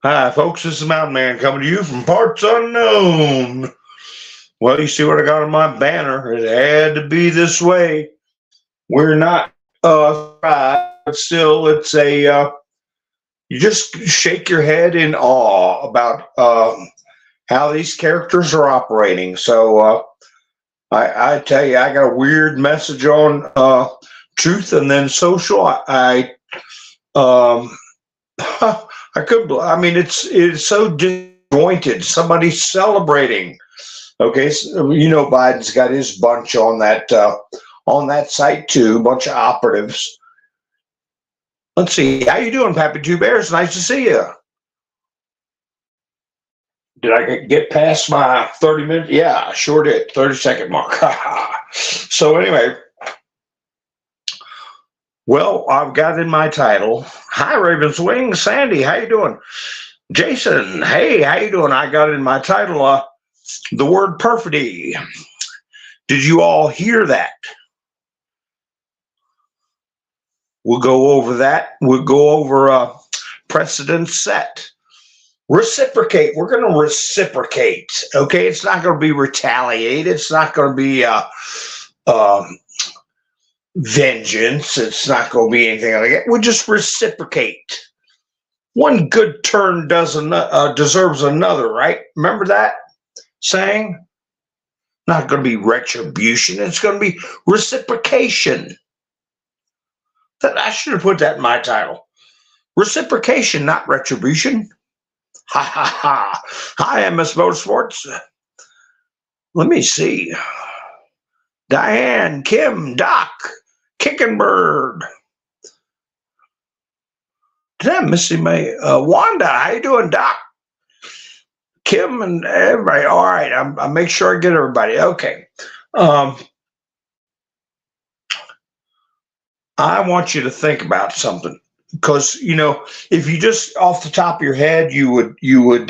Hi, folks. This is Mountain Man coming to you from parts unknown. Well, you see what I got on my banner. It had to be this way. We're not fried, but still, it's a. You just shake your head in awe about how these characters are operating. So I tell you, I got a weird message on truth and then social. Um, I could. I mean, it's so disjointed. Somebody's celebrating. Okay, so, Biden's got his bunch on that site too. A bunch of operatives. Let's see. How you doing, Pappy Two Bears? Nice to see you. Did I get past my 30 minutes? Yeah, I sure did. 30-second mark. So anyway, well, I've got in my title. Hi, Ravens Wing. Sandy, how you doing? Jason, hey, how you doing? I got in my title the word perfidy. Did you all hear that? We'll go over that. We'll go over precedent set. Reciprocate. We're going to reciprocate. Okay, it's not going to be retaliate. It's not going to be vengeance. It's not going to be anything like that. We'll just reciprocate. One good turn deserves another, right? Remember that saying? Not going to be retribution. It's going to be reciprocation. I should have put that in my title. Reciprocation, not retribution. Ha ha ha. Hi, MS Motorsports. Let me see. Diane, Kim, Doc, Kickenbird. Did I miss anybody? Wanda, how you doing, Doc? Kim and everybody. All right, I'll make sure I get everybody. Okay. I want you to think about something because if you just off the top of your head you would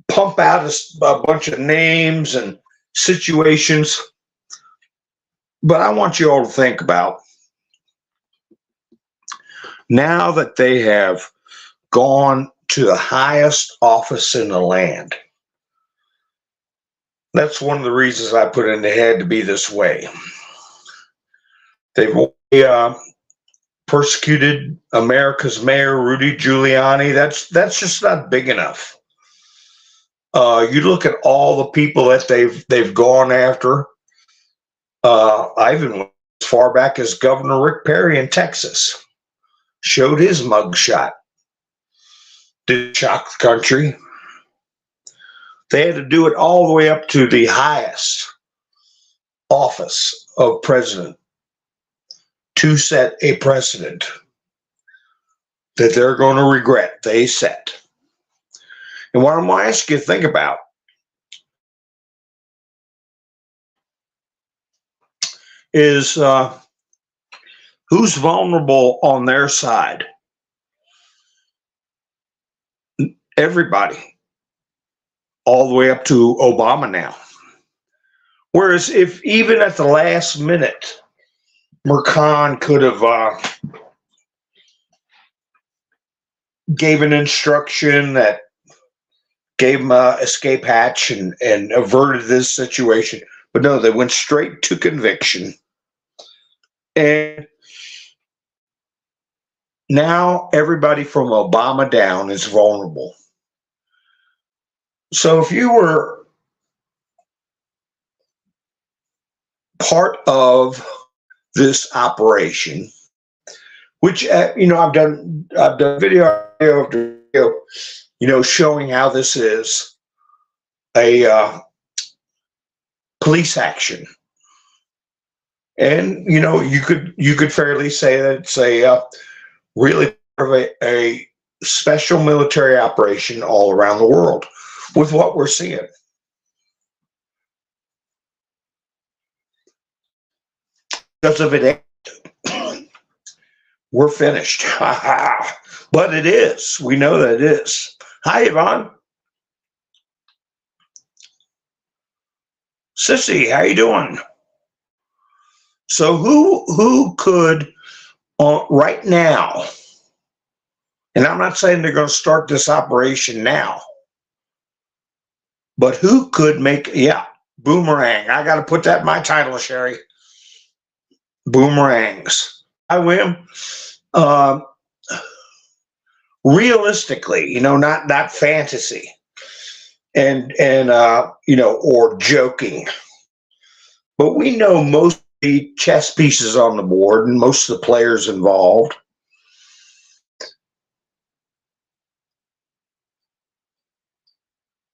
pump out a bunch of names and situations, but I want you all to think about now that they have gone to the highest office in the land. That's one of the reasons I put it in the head to be this way. They've persecuted America's mayor, Rudy Giuliani. That's just not big enough. You look at all the people that they've gone after. I even went as far back as Governor Rick Perry in Texas. Showed his mugshot. Did shock the country. They had to do it all the way up to the highest office of president to set a precedent that they're going to regret they set. And what I'm going to ask you to think about is who's vulnerable on their side? Everybody, all the way up to Obama now. Whereas if even at the last minute, Mercan could have gave an instruction that gave him a escape hatch and averted this situation. But no, they went straight to conviction. And now everybody from Obama down is vulnerable. So if you were part of this operation, which I've done video after video, showing how this is a police action, and you could fairly say that it's a really part of a special military operation all around the world with what we're seeing. Because of it, we're finished. But it is. We know that it is. Hi, Yvonne. Sissy, how you doing? So who could right now And I'm not saying they're going to start this operation now, but who could make, yeah, boomerang. I got to put that in my title, Sherry. Boomerangs. I win. Realistically, not fantasy and or joking, but we know most of the chess pieces on the board and most of the players involved.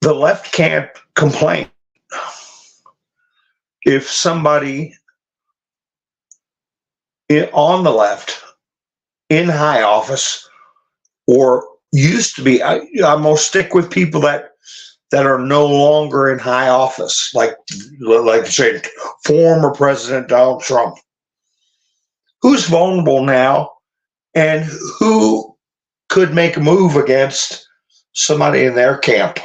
The left can't complain if somebody on the left in high office or used to be, I'm going to stick with people that are no longer in high office, like say former President Donald Trump, who's vulnerable now and who could make a move against somebody in their camp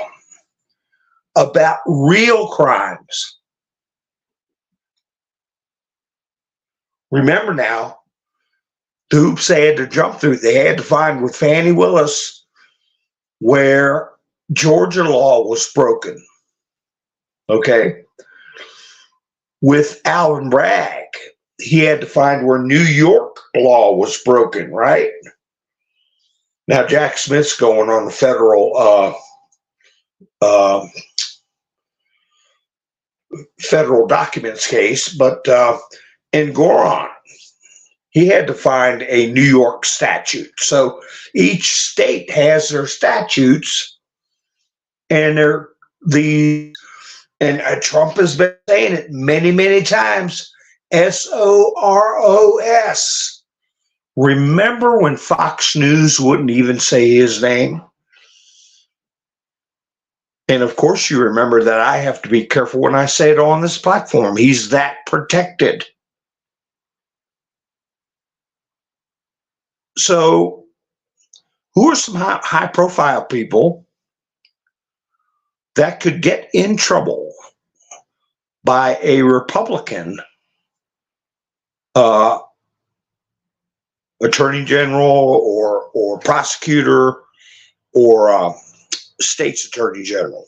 about real crimes. Remember now, the hoops they had to jump through. They had to find with Fannie Willis where Georgia law was broken. Okay. With Alvin Bragg, he had to find where New York law was broken, right? Now, Jack Smith's going on the federal documents case, but in Goron, he had to find a New York statute. So each state has their statutes, and Trump has been saying it many, many times. SOROS. Remember when Fox News wouldn't even say his name? And of course, you remember that I have to be careful when I say it on this platform. He's that protected. So, who are some high-profile people that could get in trouble by a Republican attorney general or prosecutor or state's attorney general?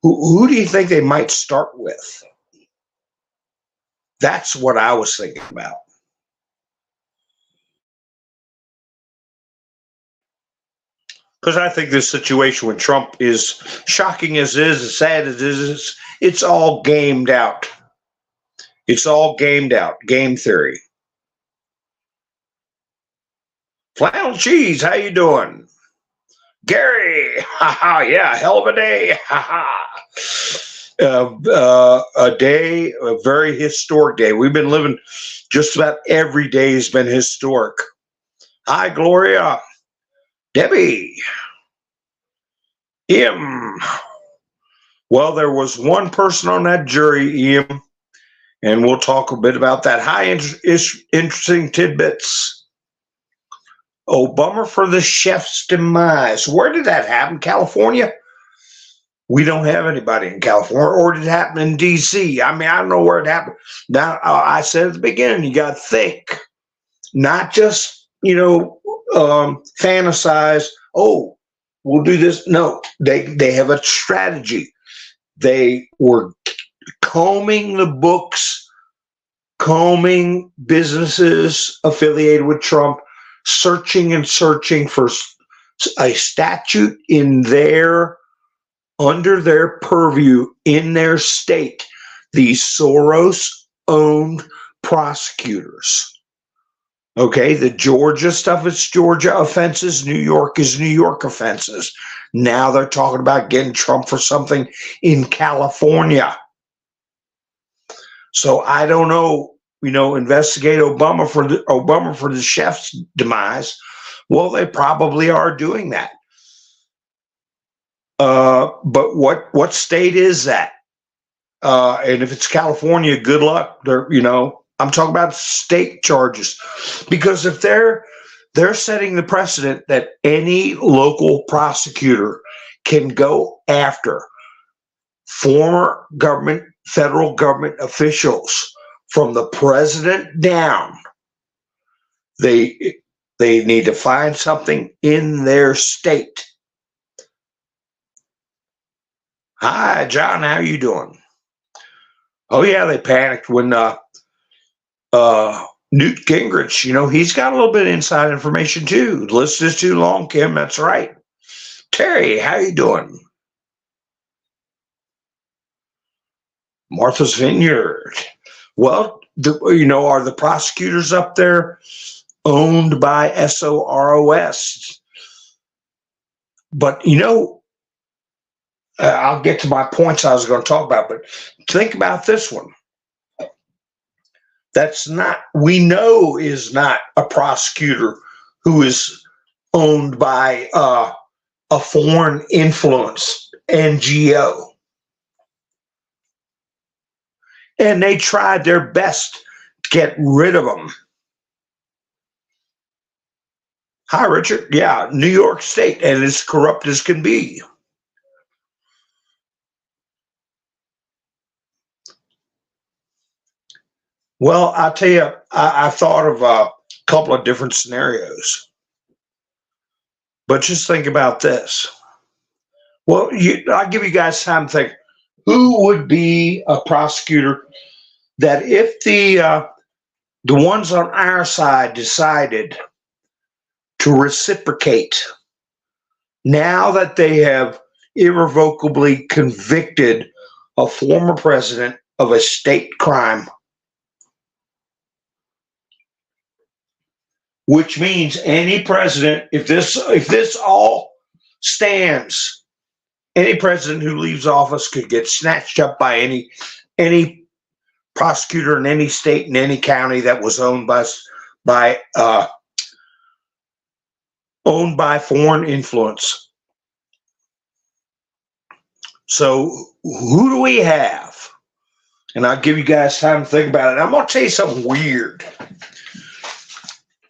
Who do you think they might start with? That's what I was thinking about. Because I think this situation with Trump is shocking as it is, as sad as it is, it's all gamed out. It's all gamed out. Game theory. Flannel Cheese, how you doing? Gary, haha, yeah, hell of a day, haha. A day, a very historic day. We've been living, just about every day has been historic. Hi, Gloria. Debbie. Ian. Well, there was one person on that jury, Ian, and we'll talk a bit about that. Hi, interesting tidbits. Oh, bummer for the chef's demise. Where did that happen? California? We don't have anybody in California. Or did it happen in D.C.? I mean, I don't know where it happened. Now, I said at the beginning, you got to think, not just, fantasize, oh, we'll do this. No, they have a strategy. They were combing the books, combing businesses affiliated with Trump, searching for a statute under their purview in their state. These Soros-owned prosecutors. Okay, the Georgia stuff is Georgia offenses. New York is New York offenses. Now they're talking about getting Trump for something in California. So I don't know, investigate Obama for the chef's demise. Well, they probably are doing that. But what state is that? And if it's California, good luck. I'm talking about state charges, because if they're setting the precedent that any local prosecutor can go after former federal government officials from the president down, They need to find something in their state. Hi, John. How you doing? Oh yeah, they panicked when Newt Gingrich. He's got a little bit of inside information too. The list is too long, Kim. That's right. Terry, how you doing? Martha's Vineyard. Well, are the prosecutors up there owned by SOROS? But I'll get to my points I was going to talk about, but think about this one. We know is not a prosecutor who is owned by a foreign influence NGO. And they tried their best to get rid of them. Hi, Richard. Yeah, New York State, and as corrupt as can be. Well, I'll tell you, I thought of a couple of different scenarios. But just think about this. Well, I'll give you guys time to think. Who would be a prosecutor that if the ones on our side decided to reciprocate, now that they have irrevocably convicted a former president of a state crime, which means any president, if this all stands, any president who leaves office could get snatched up by any prosecutor in any state in any county that was owned by foreign influence. So who do we have? And I'll give you guys time to think about it. I'm going to tell you something weird.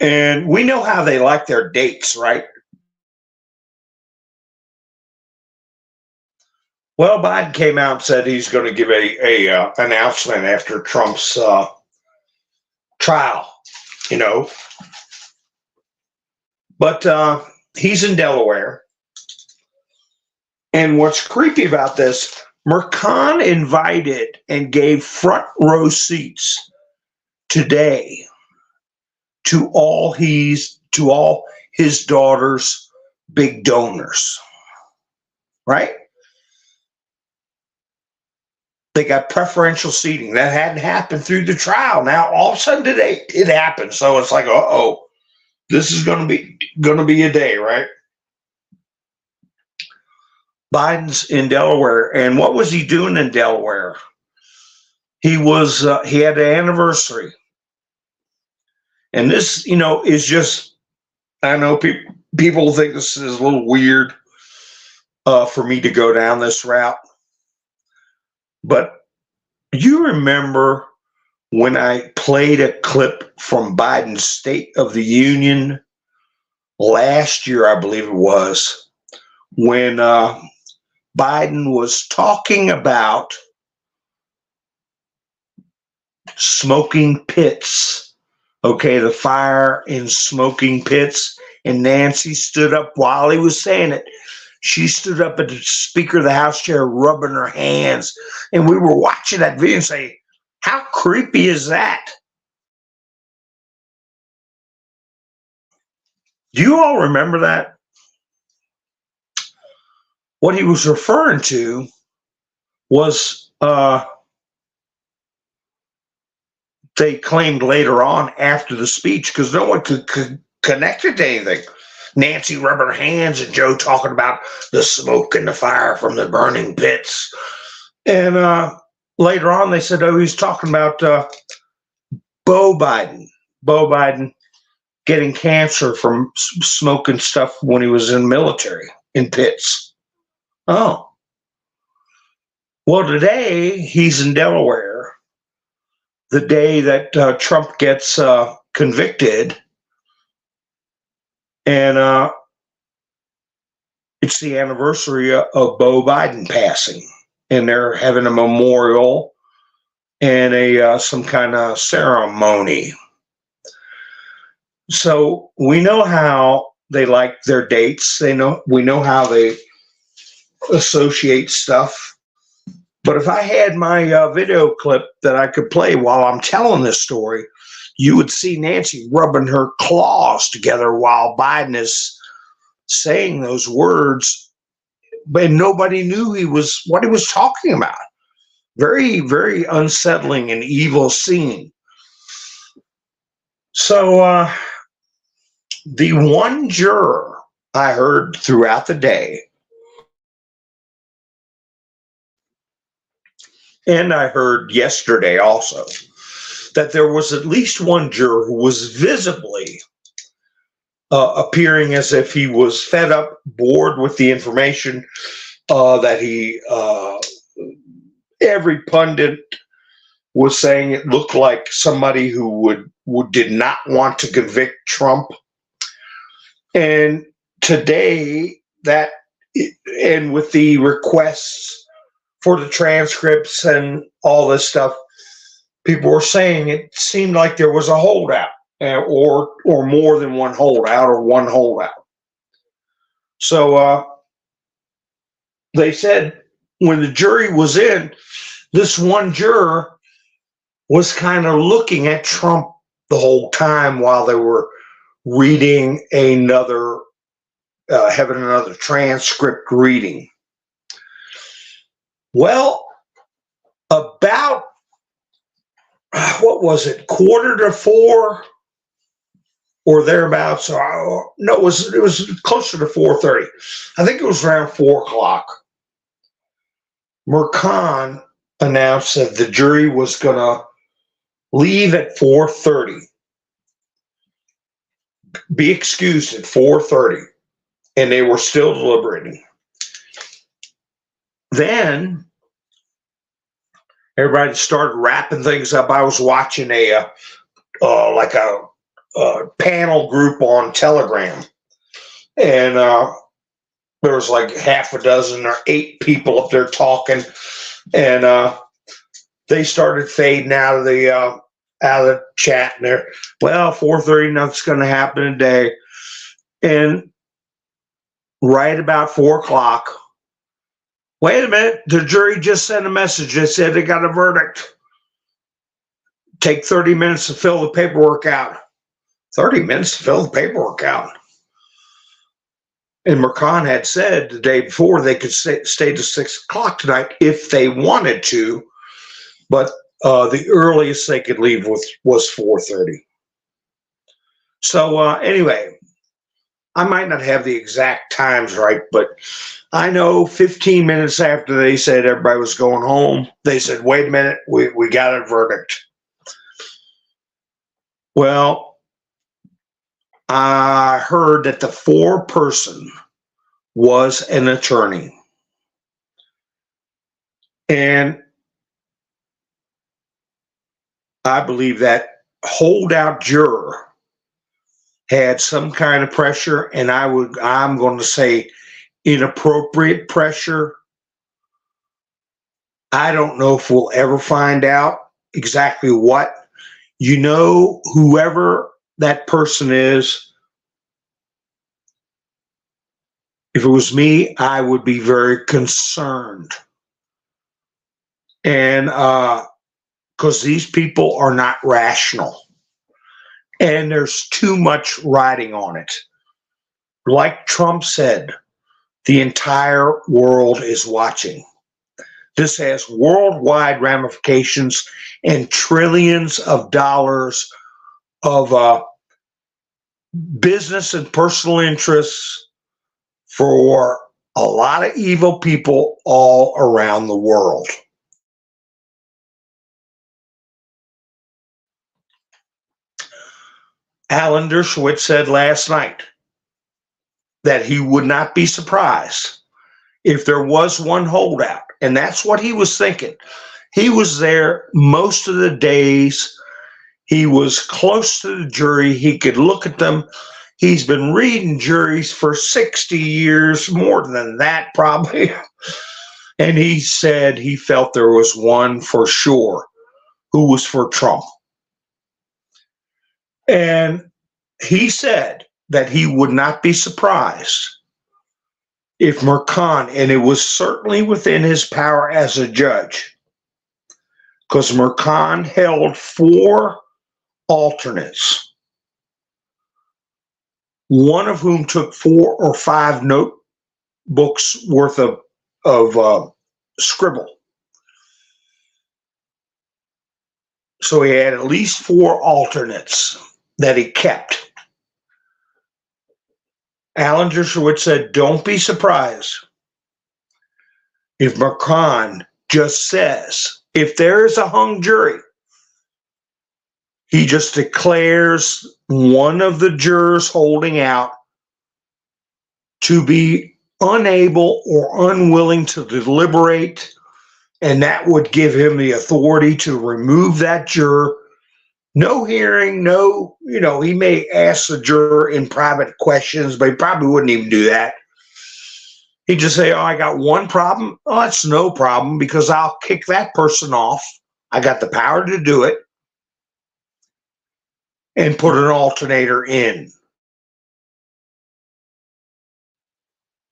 And we know how they like their dates, right? Well, Biden came out and said he's going to give a announcement after Trump's trial, But he's in Delaware. And what's creepy about this, Mercan invited and gave front row seats today to all his daughter's big donors, right? They got preferential seating. That hadn't happened through the trial. Now all of a sudden today it happened. So it's like, this is going to be a day, right? Biden's in Delaware, and what was he doing in Delaware? He had an anniversary, and this, is just. I know people think this is a little weird for me to go down this route. But you remember when I played a clip from Biden's State of the Union last year, I believe it was, when Biden was talking about smoking pits, the fire in smoking pits, and Nancy stood up while he was saying it. She stood up at the Speaker of the House chair, rubbing her hands, and we were watching that video and saying, how creepy is that? Do you all remember that? What he was referring to was, they claimed later on after the speech, because no one could connect it to anything. Nancy rubbing her hands and Joe talking about the smoke and the fire from the burning pits. And later on, they said, he's talking about Beau Biden. Beau Biden getting cancer from smoking stuff when he was in the military in pits. Oh. Well, today he's in Delaware, the day that Trump gets convicted. And it's the anniversary of Beau Biden passing, and they're having a memorial and some kind of ceremony. So we know how they like their dates. We know how they associate stuff. But if I had my video clip that I could play while I'm telling this story, you would see Nancy rubbing her claws together while Biden is saying those words, but nobody knew what he was talking about. Very, very unsettling and evil scene. So the one juror I heard throughout the day, and I heard yesterday also, that there was at least one juror who was visibly appearing as if he was fed up, bored with the information that every pundit was saying it looked like somebody who did not want to convict Trump. And today, and with the requests for the transcripts and all this stuff, people were saying it seemed like there was a holdout, or more than one holdout, or one holdout. So they said when the jury was in, this one juror was kind of looking at Trump the whole time while they were reading having another transcript reading. Well, about, what was it, 3:45 or thereabouts? No, it was closer to 4:30. I think it was around 4 o'clock. Mercan announced that the jury was going to leave at 4:30. Be excused at 4:30. And they were still deliberating. Then everybody started wrapping things up. I was watching a panel group on Telegram, and there was like half a dozen or 8 people up there talking, and they started fading out of the chat. And they're, well, 4:30, nothing's going to happen today, and right about 4 o'clock. Wait a minute, the jury just sent a message. They said they got a verdict. Take 30 minutes to fill the paperwork out. 30 minutes to fill the paperwork out. And Mercan had said the day before they could stay to 6 o'clock tonight if they wanted to, but the earliest they could leave was 4:30. So anyway, I might not have the exact times right, but I know 15 minutes after they said everybody was going home, they said, wait a minute, we got a verdict. Well, I heard that the foreperson was an attorney. And I believe that holdout juror had some kind of pressure, and I'm going to say inappropriate pressure. I don't know if we'll ever find out exactly what. Whoever that person is, if it was me, I would be very concerned. And because these people are not rational. And there's too much riding on it. Like Trump said, the entire world is watching. This has worldwide ramifications and trillions of dollars of business and personal interests for a lot of evil people all around the world. Alan Dershowitz said last night that he would not be surprised if there was one holdout. And that's what he was thinking. He was there most of the days. He was close to the jury. He could look at them. He's been reading juries for 60 years, more than that probably. And he said he felt there was one for sure who was for Trump. And he said that he would not be surprised if Mercan, and it was certainly within his power as a judge, because Mercan held 4 alternates, one of whom took 4 or 5 notebooks worth of scribble. So he had at least 4 alternates that he kept. Alan Dershowitz said, don't be surprised if Mercan just says, if there is a hung jury, he just declares one of the jurors holding out to be unable or unwilling to deliberate, and that would give him the authority to remove that juror. No hearing, no, he may ask the juror in private questions, but he probably wouldn't even do that. He'd just say, oh, I got one problem. Oh, that's no problem, because I'll kick that person off. I got the power to do it. And put an alternator in.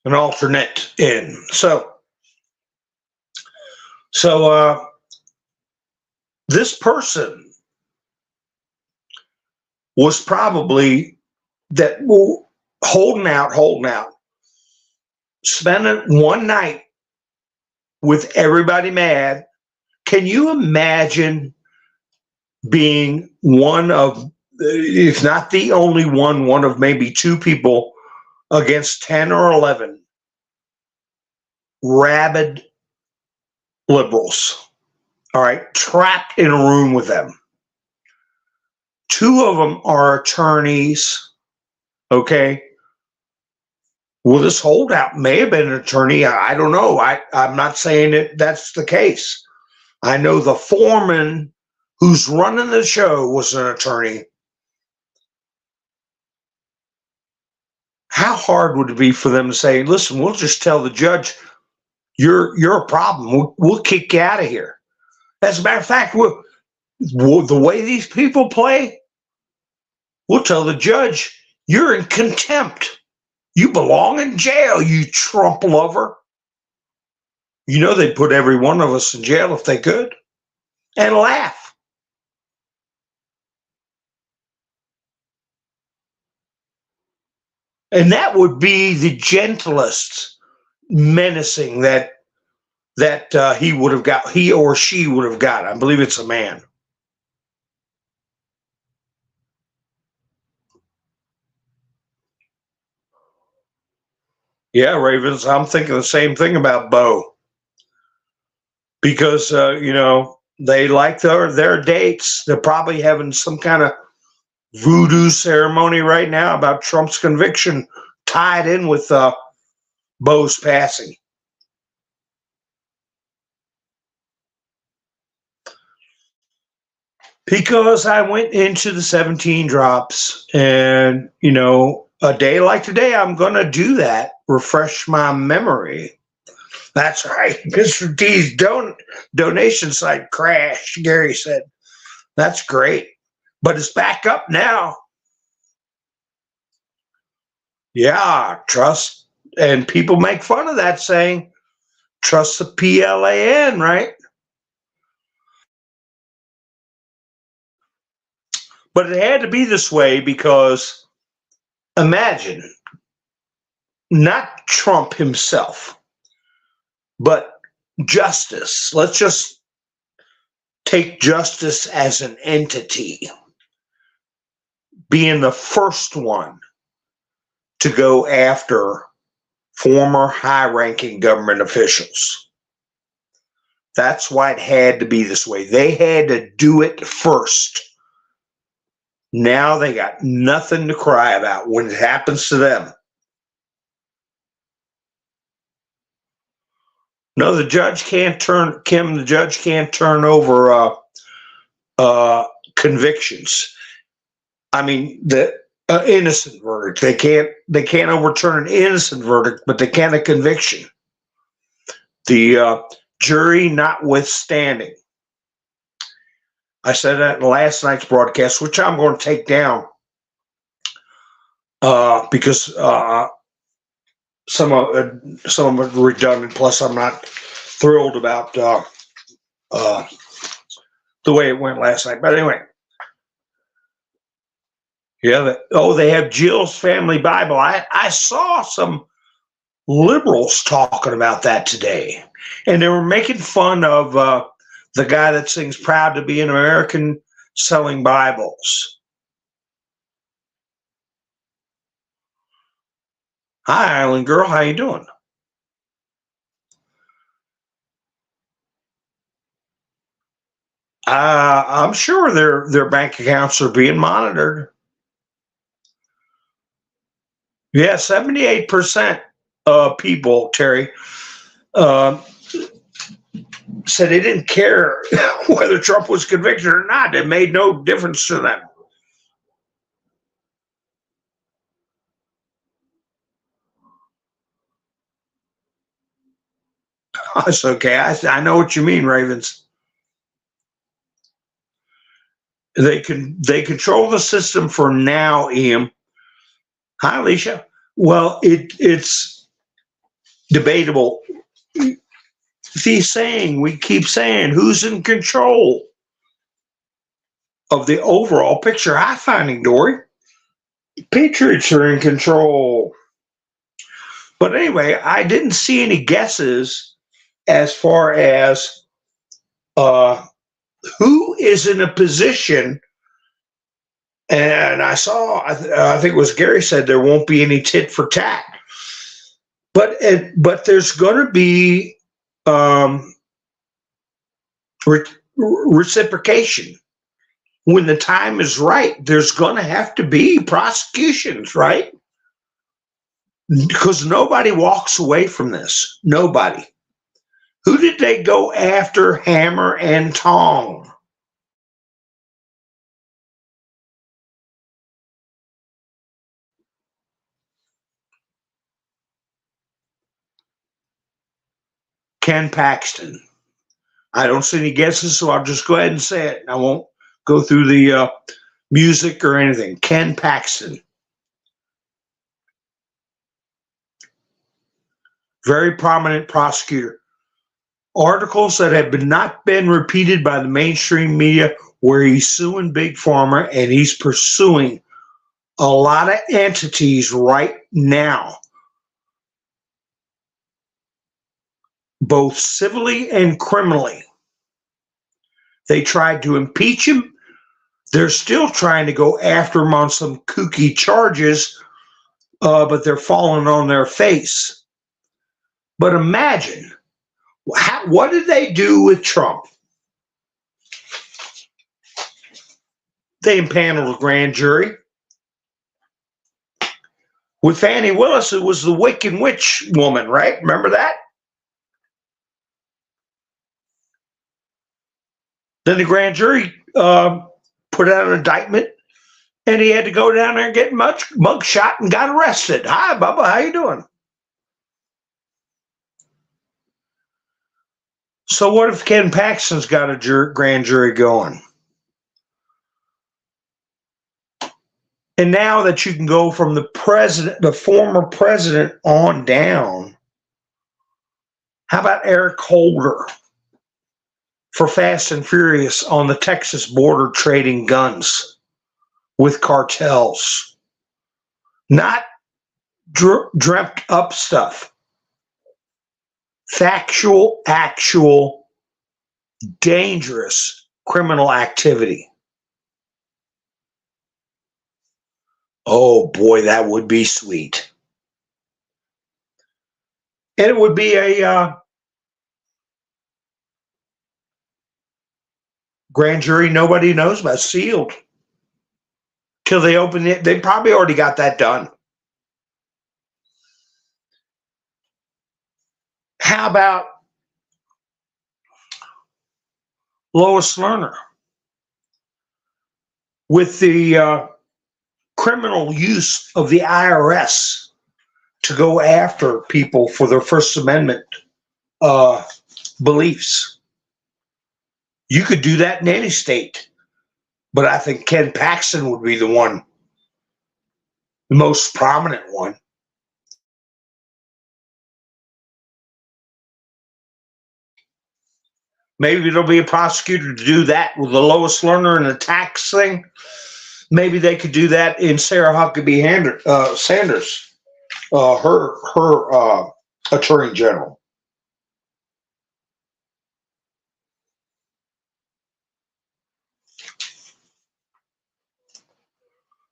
An alternate in. So this person was probably that holding out, spending one night with everybody mad. Can you imagine being one of, if not the only one of maybe 2 people against 10 or 11 rabid liberals, all right, trapped in a room with them? 2 of them are attorneys, okay? Well, this holdout may have been an attorney. I don't know. I'm not saying that's the case. I know the foreman who's running the show was an attorney. How hard would it be for them to say, listen, we'll just tell the judge, you're a problem. We'll kick you out of here. As a matter of fact, the way these people play, we'll tell the judge, you're in contempt. You belong in jail, you Trump lover. They'd put every one of us in jail if they could, and laugh. And that would be the gentlest menacing that he or she would have got. I believe it's a man. Yeah, Ravens, I'm thinking the same thing about Bo. Because, they like their dates. They're probably having some kind of voodoo ceremony right now about Trump's conviction tied in with Bo's passing. Because I went into the 17 drops, and, a day like today, I'm going to do that, refresh my memory. That's right. Mr. D's donation site crashed, Gary said. That's great. But it's back up now. Yeah, trust. And people make fun of that, saying, trust the PLAN, right? But it had to be this way because imagine, not Trump himself, but justice. Let's just take justice as an entity, being the first one to go after former high-ranking government officials. That's why it had to be this way. They had to do it first. Now they got nothing to cry about when it happens to them. No, the judge can't turn, Kim, the judge can't turn over convictions. I mean, the innocent verdict. They can't overturn an innocent verdict, but they can a conviction. The jury notwithstanding. I said that in last night's broadcast, which I'm going to take down. because some of it redundant. Plus, I'm not thrilled about the way it went last night. But anyway, yeah. They have Jill's Family Bible. I saw some liberals talking about that today, and they were making fun of the guy that sings "Proud to Be an American" selling Bibles. Hi, Island Girl. How you doing? I'm sure their bank accounts are being monitored. Yeah, 78% of people, Terry, uh, said they didn't care whether Trump was convicted or not. It made no difference to them. It's okay. I know what you mean, Ravens. They control the system for now, Ian. Hi, Alicia. Well, it's debatable. We keep saying, who's in control of the overall picture? Hi, Finding Dory. Patriots are in control. But anyway, I didn't see any guesses as far as who is in a position. And I saw, I think it was Gary said there won't be any tit for tat. But there's going to be reciprocation. When the time is right, there's going to have to be prosecutions, right? Because nobody walks away from this. Nobody. Who did they go after, hammer and tong? Ken Paxton. I don't see any guesses, so I'll just go ahead and say it. I won't go through the music or anything. Ken Paxton. Very prominent prosecutor. Articles that have not been repeated by the mainstream media where he's suing Big Pharma, and he's pursuing a lot of entities right now, both civilly and criminally. They tried to impeach him. They're still trying to go after him on some kooky charges, but they're falling on their face. But imagine, what did they do with Trump? They impaneled a grand jury. With Fannie Willis, it was the Wiccan Witch woman, right? Remember that? Then the grand jury put out an indictment, and he had to go down there and get mug shot and got arrested. Hi, Bubba. How you doing? So what if Ken Paxton's got a grand jury going? And now that you can go from the former president on down, how about Eric Holder for Fast and Furious on the Texas border trading guns with cartels? Not dreamt up stuff. Factual, actual, dangerous criminal activity. Oh boy, that would be sweet. And it would be a grand jury nobody knows about, sealed. Till they open it. They probably already got that done. How about Lois Lerner with the criminal use of the IRS to go after people for their First Amendment beliefs? You could do that in any state, but I think Ken Paxton would be the one the most prominent one. Maybe there'll be a prosecutor to do that with the lowest learner in the tax thing. Maybe they could do that in Sarah Huckabee Sanders, her attorney general.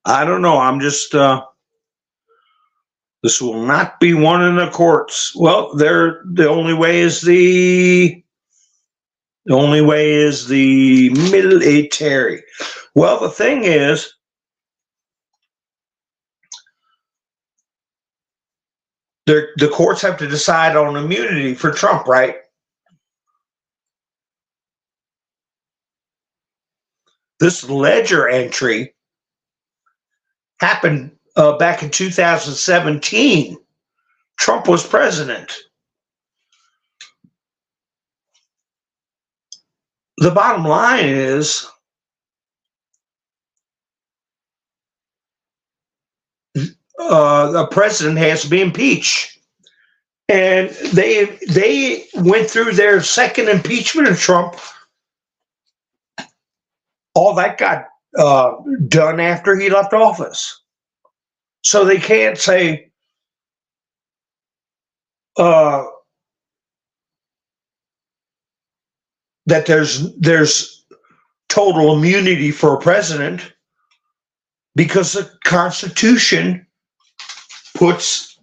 I don't know. I'm just. This will not be won in the courts. Well, the only way is the military. Well, the thing is, the courts have to decide on immunity for Trump, right? This ledger entry happened back in 2017. Trump was president. The bottom line is the president has to be impeached. And they went through their second impeachment of Trump. All that got done after he left office. So they can't say that there's total immunity for a president, because the Constitution puts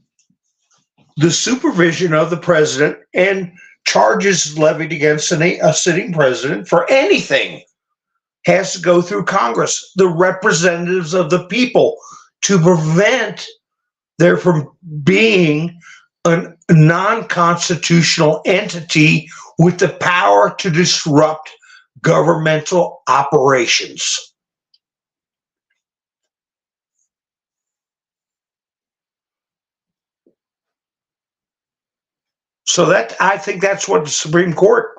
the supervision of the president and charges levied against a sitting president for anything has to go through Congress, the representatives of the people, to prevent there from being a non-constitutional entity with the power to disrupt governmental operations. So that, I think that's what the Supreme Court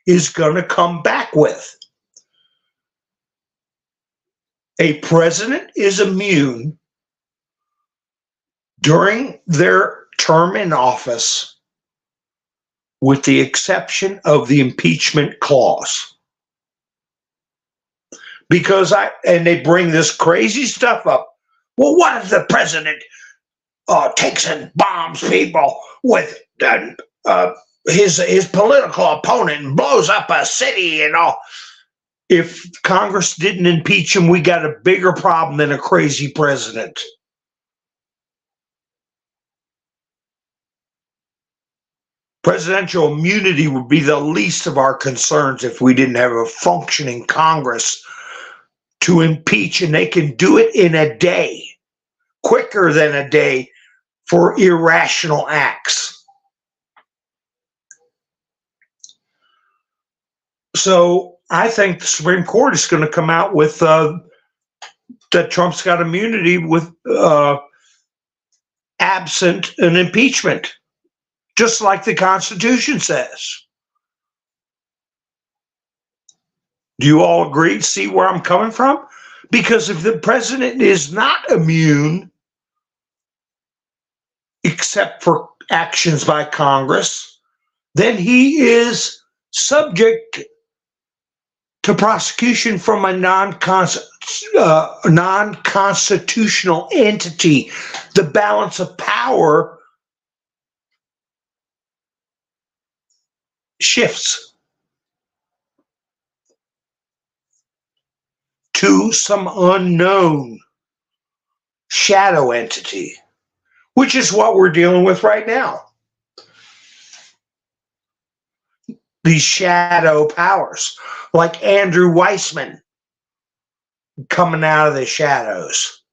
is going to come back with. A president is immune during their term in office, with the exception of the impeachment clause. Because they bring this crazy stuff up. Well, what if the president takes and bombs people with his political opponent and blows up a city and all? If Congress didn't impeach him, we got a bigger problem than a crazy president. Presidential immunity would be the least of our concerns if we didn't have a functioning Congress to impeach, and they can do it in a day, quicker than a day, for irrational acts. So I think the Supreme Court is going to come out with that Trump's got immunity with absent an impeachment, just like the Constitution says. Do you all agree? See where I'm coming from? Because if the president is not immune, except for actions by Congress, then he is subject to prosecution from a non-constitutional entity. The balance of power shifts to some unknown shadow entity, which is what we're dealing with right now. These shadow powers, like Andrew Weissman coming out of the shadows.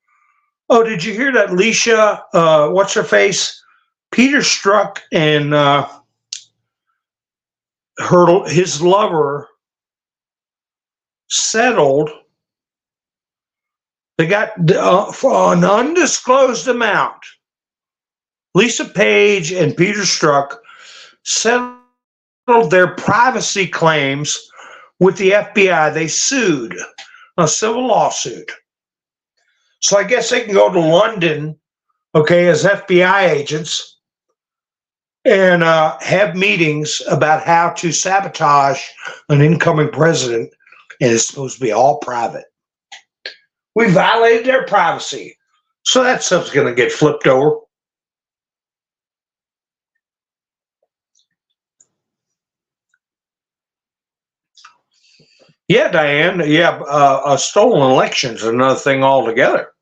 Oh, did you hear that Leisha, what's her face? Peter Strzok and his lover settled. They got for an undisclosed amount. Lisa Page and Peter Strzok settled their privacy claims with the FBI. They sued, a civil lawsuit. So I guess they can go to London, okay, as FBI agents and have meetings about how to sabotage an incoming president, and it's supposed to be all private. We violated their privacy. So that stuff's going to get flipped over. Yeah, Diane. Yeah, a stolen election is another thing altogether.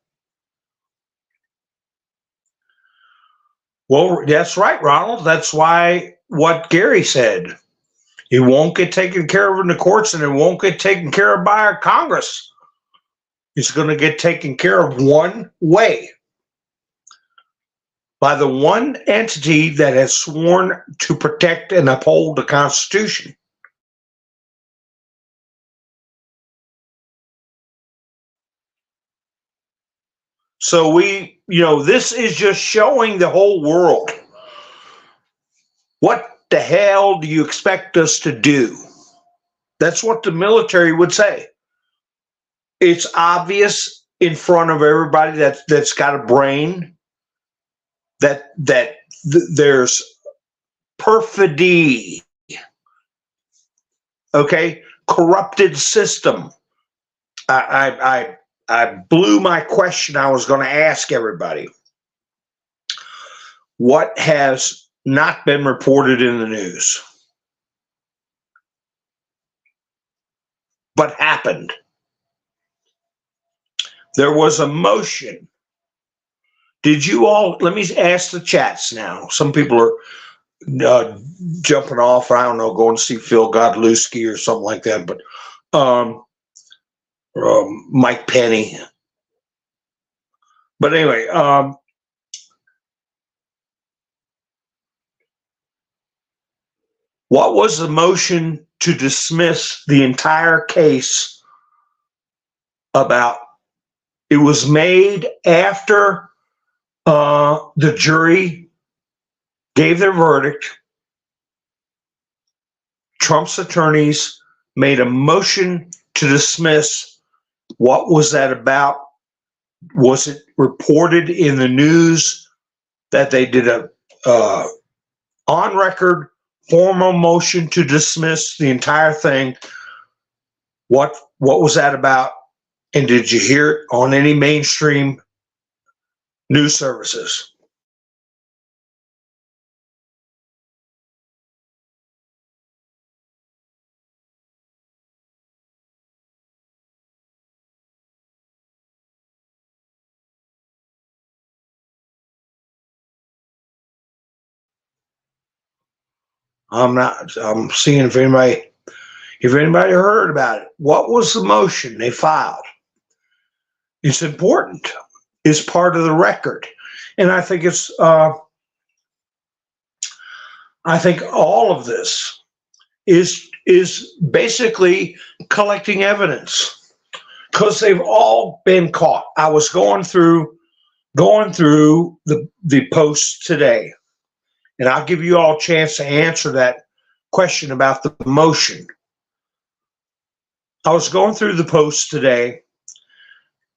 Well, that's right, Ronald. That's why what Gary said. It won't get taken care of in the courts, and it won't get taken care of by our Congress. It's going to get taken care of one way, by the one entity that has sworn to protect and uphold the Constitution. So this is just showing the whole world, what the hell do you expect us to do? That's what the military would say. It's obvious in front of everybody that's got a brain that there's perfidy, okay, corrupted system. I blew my question I was going to ask everybody. What has not been reported in the news, but happened? There was a motion. Did you all, let me ask the chats now. Some people are jumping off, I don't know, going to see Phil Godlewski or something like that, but Mike Penny. But anyway, what was the motion to dismiss the entire case about? It was made after the jury gave their verdict. Trump's attorneys made a motion to dismiss. What was that about? Was it reported in the news that they did a on record formal motion to dismiss the entire thing? What was that about? And did you hear it on any mainstream news services? I'm seeing if anybody heard about it. What was the motion they filed? It's important. It's part of the record. And I think I think all of this is basically collecting evidence, because they've all been caught. I was going through the posts today, and I'll give you all a chance to answer that question about the motion. I was going through the posts today,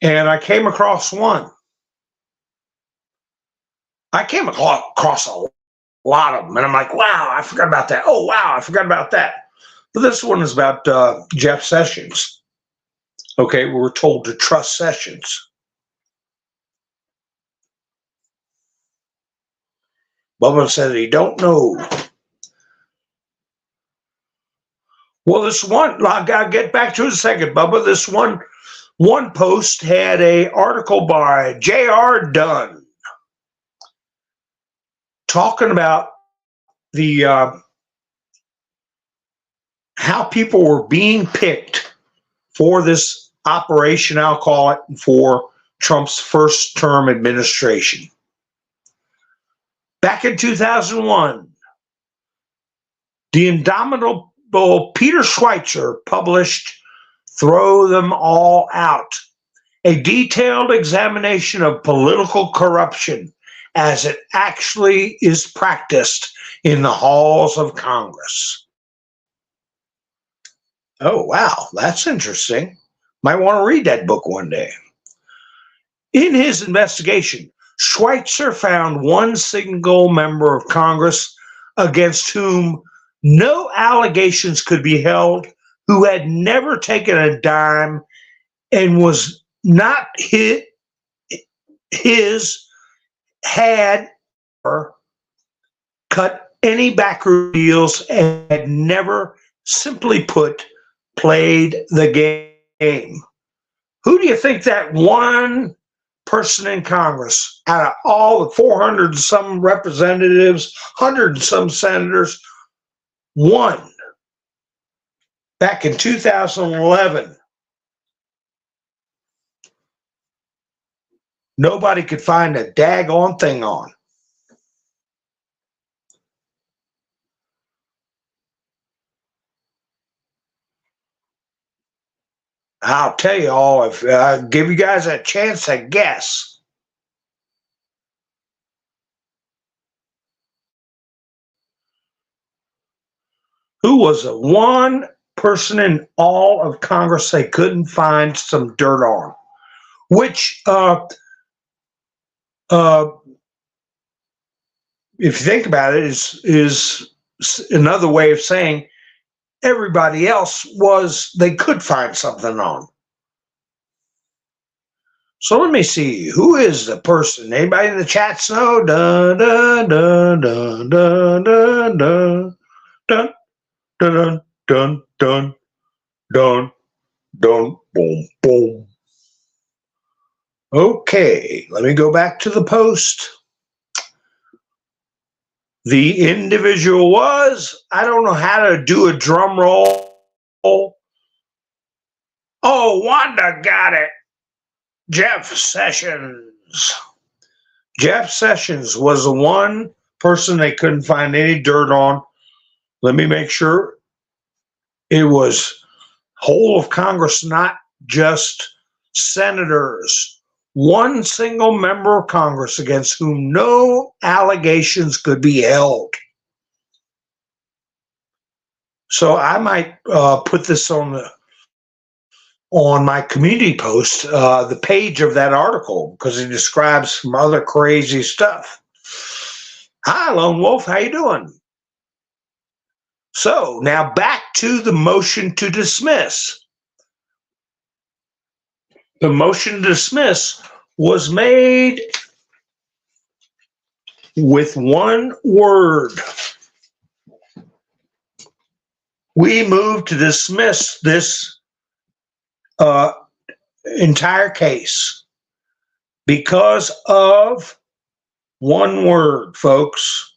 and I came across one. I came across a lot of them, and I'm like, wow, I forgot about that. Oh, wow, I forgot about that. But this one is about Jeff Sessions. Okay, we were told to trust Sessions. Bubba said he don't know. Well, this one, I'll get back to it in a second, Bubba. This one post had a article by J.R. Dunn talking about the how people were being picked for this operation, I'll call it, for Trump's first term administration. Back in 2001, the indomitable Peter Schweitzer published Throw Them All Out, a detailed examination of political corruption as it actually is practiced in the halls of Congress. Oh, wow, that's interesting. Might want to read that book one day. In his investigation, Schweitzer found one single member of Congress against whom no allegations could be held, who had never taken a dime and was not had or cut any backroom deals and had never, simply put, played the game. Who do you think that one person in Congress, out of all the 400 and some representatives, 100 and some senators, won back in 2011? Nobody could find a daggone thing on. I'll tell you all, if I give you guys a chance to guess. Who was the one person in all of Congress they couldn't find some dirt on? Which, if you think about it, is another way of saying everybody else they could find something on. So let me see. Who is the person? Anybody in the chats know? Dun, dun, dun, dun, dun, dun, dun, dun, dun, dun, dun, dun, dun, boom, boom. Okay, let me go back to the post. The individual was, I don't know how to do a drum roll. Oh, Wanda got it. Jeff Sessions. Jeff Sessions was the one person they couldn't find any dirt on. Let me make sure. It was whole of Congress, not just senators. One single member of Congress against whom no allegations could be held. So I might put this on my community post, the page of that article, because it describes some other crazy stuff. Hi, Lone Wolf, how you doing? So now back to the motion to dismiss. The motion to dismiss was made with one word. We move to dismiss this entire case because of one word, folks.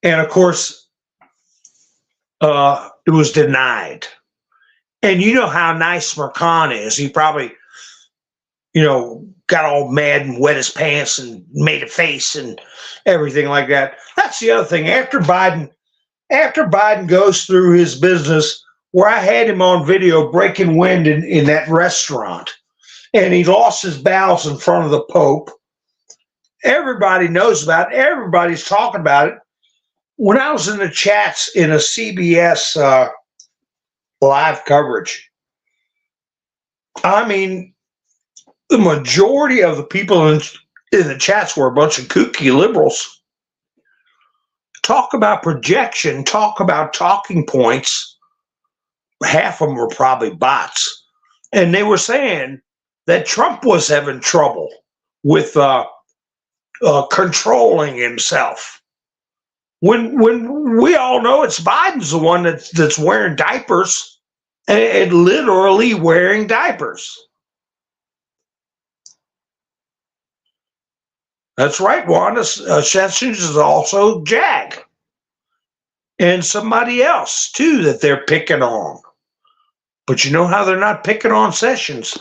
And of course, it was denied. And you know how nice Mercan is. He probably, got all mad and wet his pants and made a face and everything like that. That's the other thing. After Biden goes through his business, where I had him on video breaking wind in that restaurant, and he lost his bowels in front of the Pope. Everybody knows about it. Everybody's talking about it. When I was in the chats in a CBS live coverage, I mean, the majority of the people in the chats were a bunch of kooky liberals. Talk about projection, talk about talking points. Half of them were probably bots. And they were saying that Trump was having trouble with controlling himself. When we all know it's Biden's the one that's wearing diapers and literally wearing diapers. That's right, Wanda. Sessions is also JAG. And somebody else, too, that they're picking on. But you know how they're not picking on Sessions?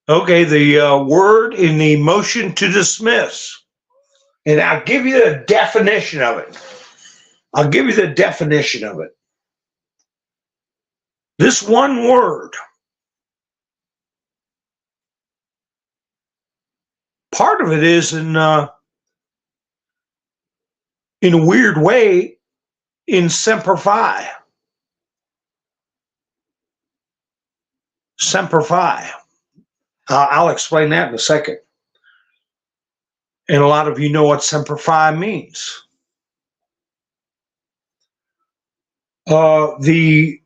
Okay, the word in the motion to dismiss. And I'll give you the definition of it. This one word part of it is in a weird way in Semper Fi. Semper Fi. I'll explain that in a second. And a lot of you know what Semper Fi means. The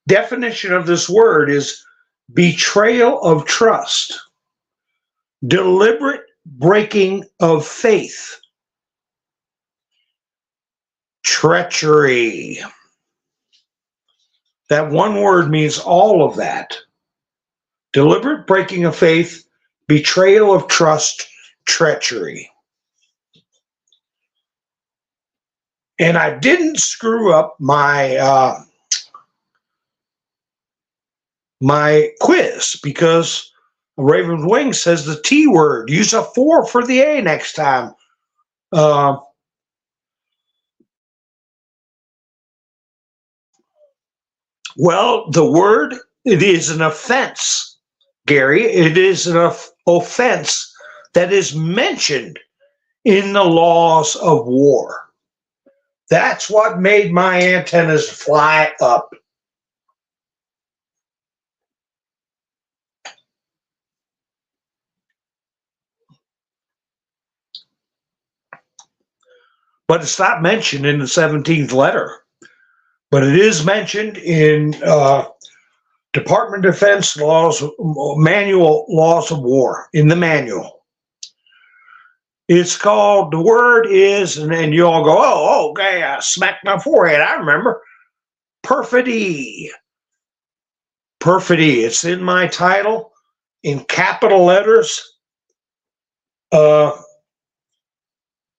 definition of this word is betrayal of trust, deliberate breaking of faith, treachery. That one word means all of that. Deliberate breaking of faith, betrayal of trust, treachery. And I didn't screw up my my quiz because Raven's Wing says the T word. Use a 4 for the A next time. Well, the word, it is an offense, Gary. It is an offense that is mentioned in the laws of war. That's what made my antennas fly up. But it's not mentioned in the 17th letter. But it is mentioned in Department of Defense laws, manual laws of war, in the manual. It's called, the word is, and then you all go, oh, okay, I smacked my forehead. I remember. Perfidy. Perfidy. It's in my title in capital letters.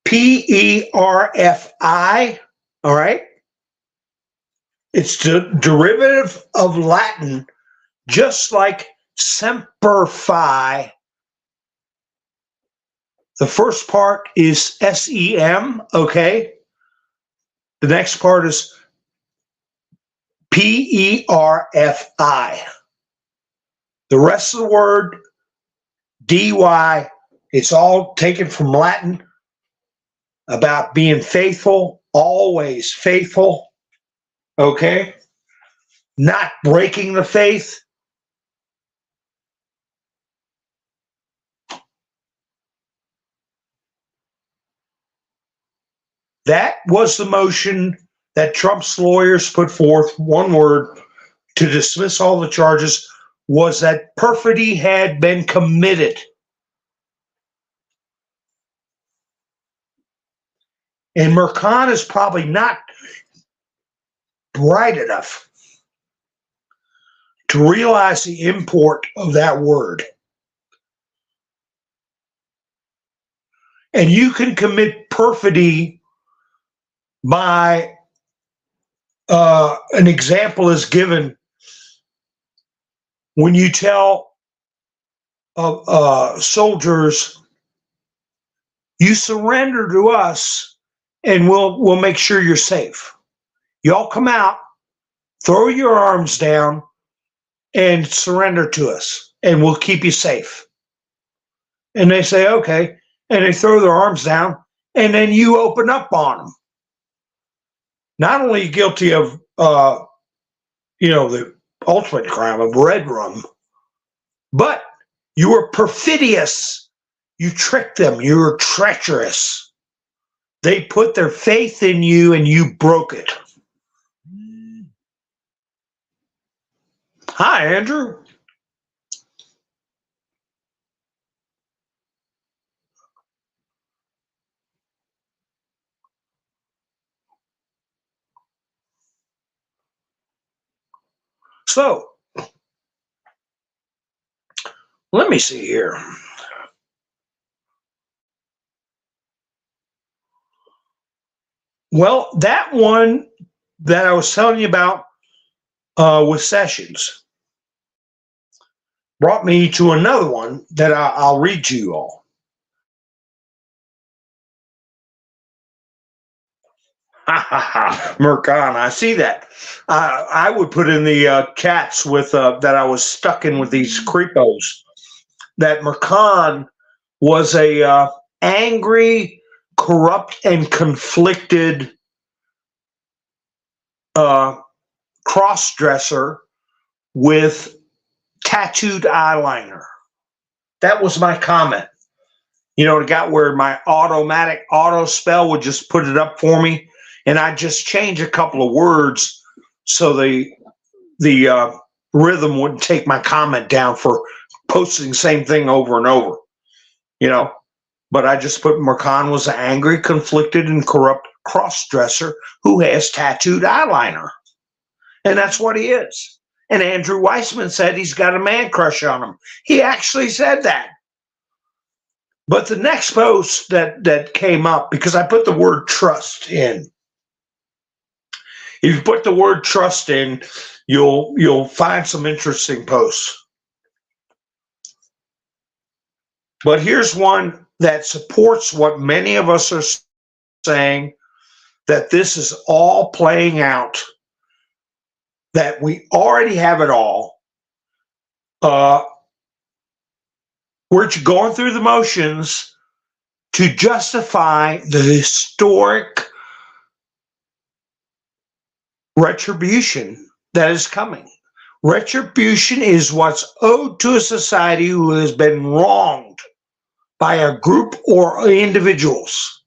P-E-R-F-I. All right. It's the derivative of Latin, just like Semper Fi. The first part is S-E-M, okay? The next part is P-E-R-F-I. The rest of the word, D-Y, it's all taken from Latin about being faithful, always faithful, okay? Not breaking the faith. That was the motion that Trump's lawyers put forth, one word, to dismiss all the charges, was that perfidy had been committed. And Mercan is probably not bright enough to realize the import of that word. And you can commit perfidy by, an example is given when you tell soldiers, you surrender to us and we'll make sure you're safe. Y'all come out, throw your arms down, and surrender to us, and we'll keep you safe. And they say, okay. And they throw their arms down, and then you open up on them. Not only guilty of, the ultimate crime of red rum, but you were perfidious. You tricked them. You were treacherous. They put their faith in you, and you broke it. Hi, Andrew. So, let me see here. Well, that one that I was telling you about with Sessions brought me to another one that I'll read to you all. Mercan, I see that. I would put in the chats with that I was stuck in with these creepos that Mercan was a angry, corrupt, and conflicted cross-dresser with tattooed eyeliner. That was my comment. You know, it got where my automatic auto spell would just put it up for me, and I just change a couple of words so the rhythm wouldn't take my comment down for posting the same thing over and over. You know, but I just put Mercan was an angry, conflicted, and corrupt cross-dresser who has tattooed eyeliner, and that's what he is. And Andrew Weissman said he's got a man crush on him. He actually said that. But the next post that came up, because I put the word trust in. If you put the word trust in, you'll find some interesting posts. But here's one that supports what many of us are saying, that this is all playing out, that we already have it all. We're going through the motions to justify the historic retribution that is coming. Retribution is what's owed to a society who has been wronged by a group or individuals.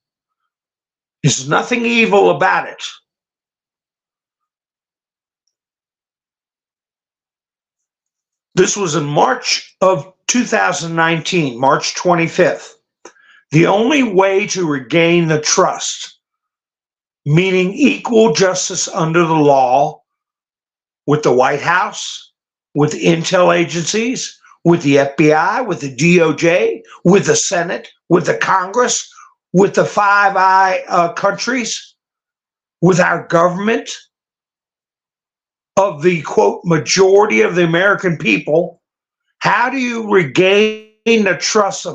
There's nothing evil about it. This was in March of 2019, March 25th. The only way to regain the trust, meaning equal justice under the law, with the White House, with the intel agencies, with the FBI, with the DOJ, with the Senate, with the Congress, with the Five Eye countries, with our government, of the, quote, majority of the American people. How do you regain the trust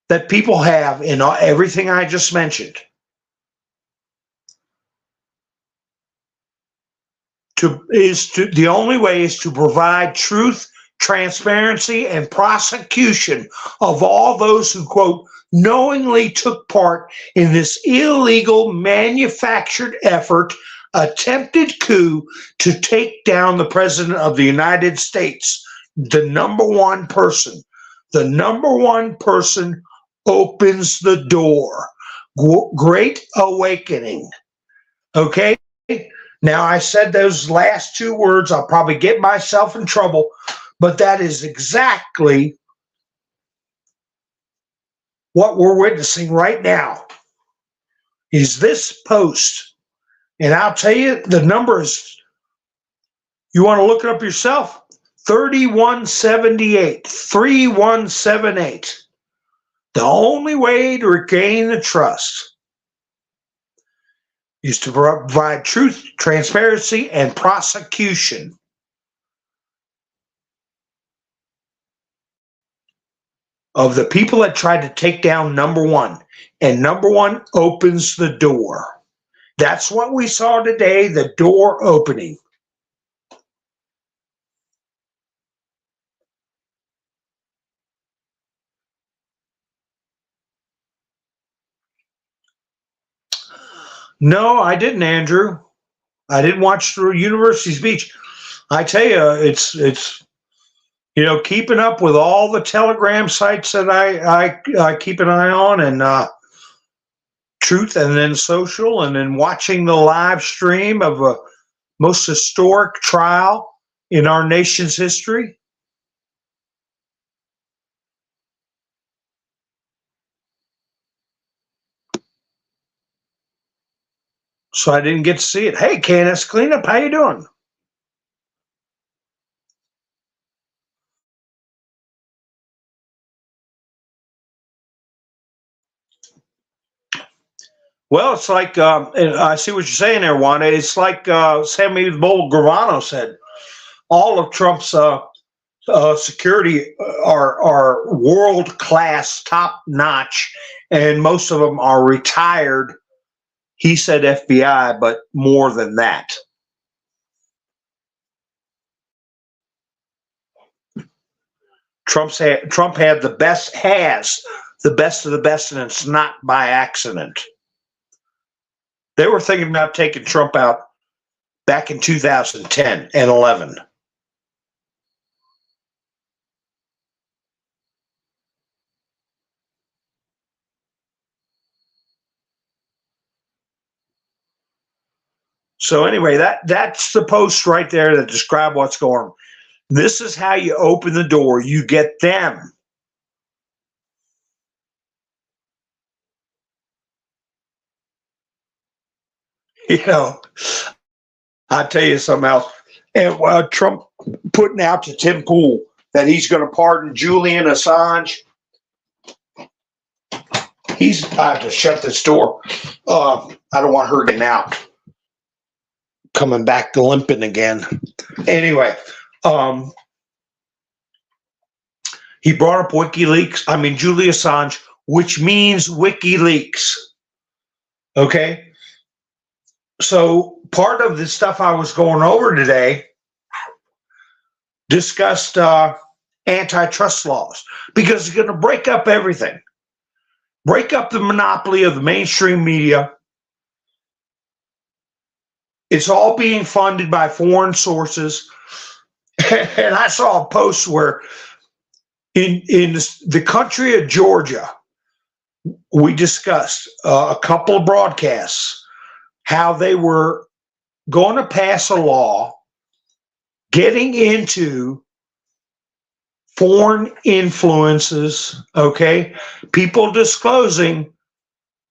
that people have in everything I just mentioned? The only way is to provide truth, transparency, and prosecution of all those who, quote, knowingly took part in this illegal manufactured effort, attempted coup to take down the President of the United States, the number one person. The number one person opens the door. Great awakening. Okay? Now, I said those last two words. I'll probably get myself in trouble, but that is exactly what we're witnessing right now, is this post. And I'll tell you, the number is, you want to look it up yourself, 3178, 3178. The only way to regain the trust is to provide truth, transparency, and prosecution of the people that tried to take down number one. And number one opens the door. That's what we saw today, the door opening. No, I didn't, Andrew. I didn't watch the university speech. I tell you, it's you know, keeping up with all the Telegram sites that I keep an eye on, and Truth, and then Social, and then watching the live stream of a most historic trial in our nation's history. So I didn't get to see it. Hey, Candace Cleanup, how you doing? Well, it's like, I see what you're saying there, Wanda. It's like Sammy Gravano said. All of Trump's security are world-class, top-notch, and most of them are retired He said FBI, but more than that. Trump had the best, has the best of the best, and it's not by accident. They were thinking about taking Trump out back in 2010 and 11. So anyway, that's the post right there that describe what's going on. This is how you open the door. You get them. You know, I'll tell you something else. And Trump putting out to Tim Pool that he's going to pardon Julian Assange. I have to shut this door. I don't want her getting out. Coming back to limping again. Anyway, he brought up WikiLeaks. I mean, Julian Assange, which means WikiLeaks. Okay. So part of the stuff I was going over today discussed antitrust laws, because it's going to break up everything. Break up the monopoly of the mainstream media. It's all being funded by foreign sources. And I saw a post where in the country of Georgia, we discussed a couple of broadcasts, how they were going to pass a law getting into foreign influences, okay? People disclosing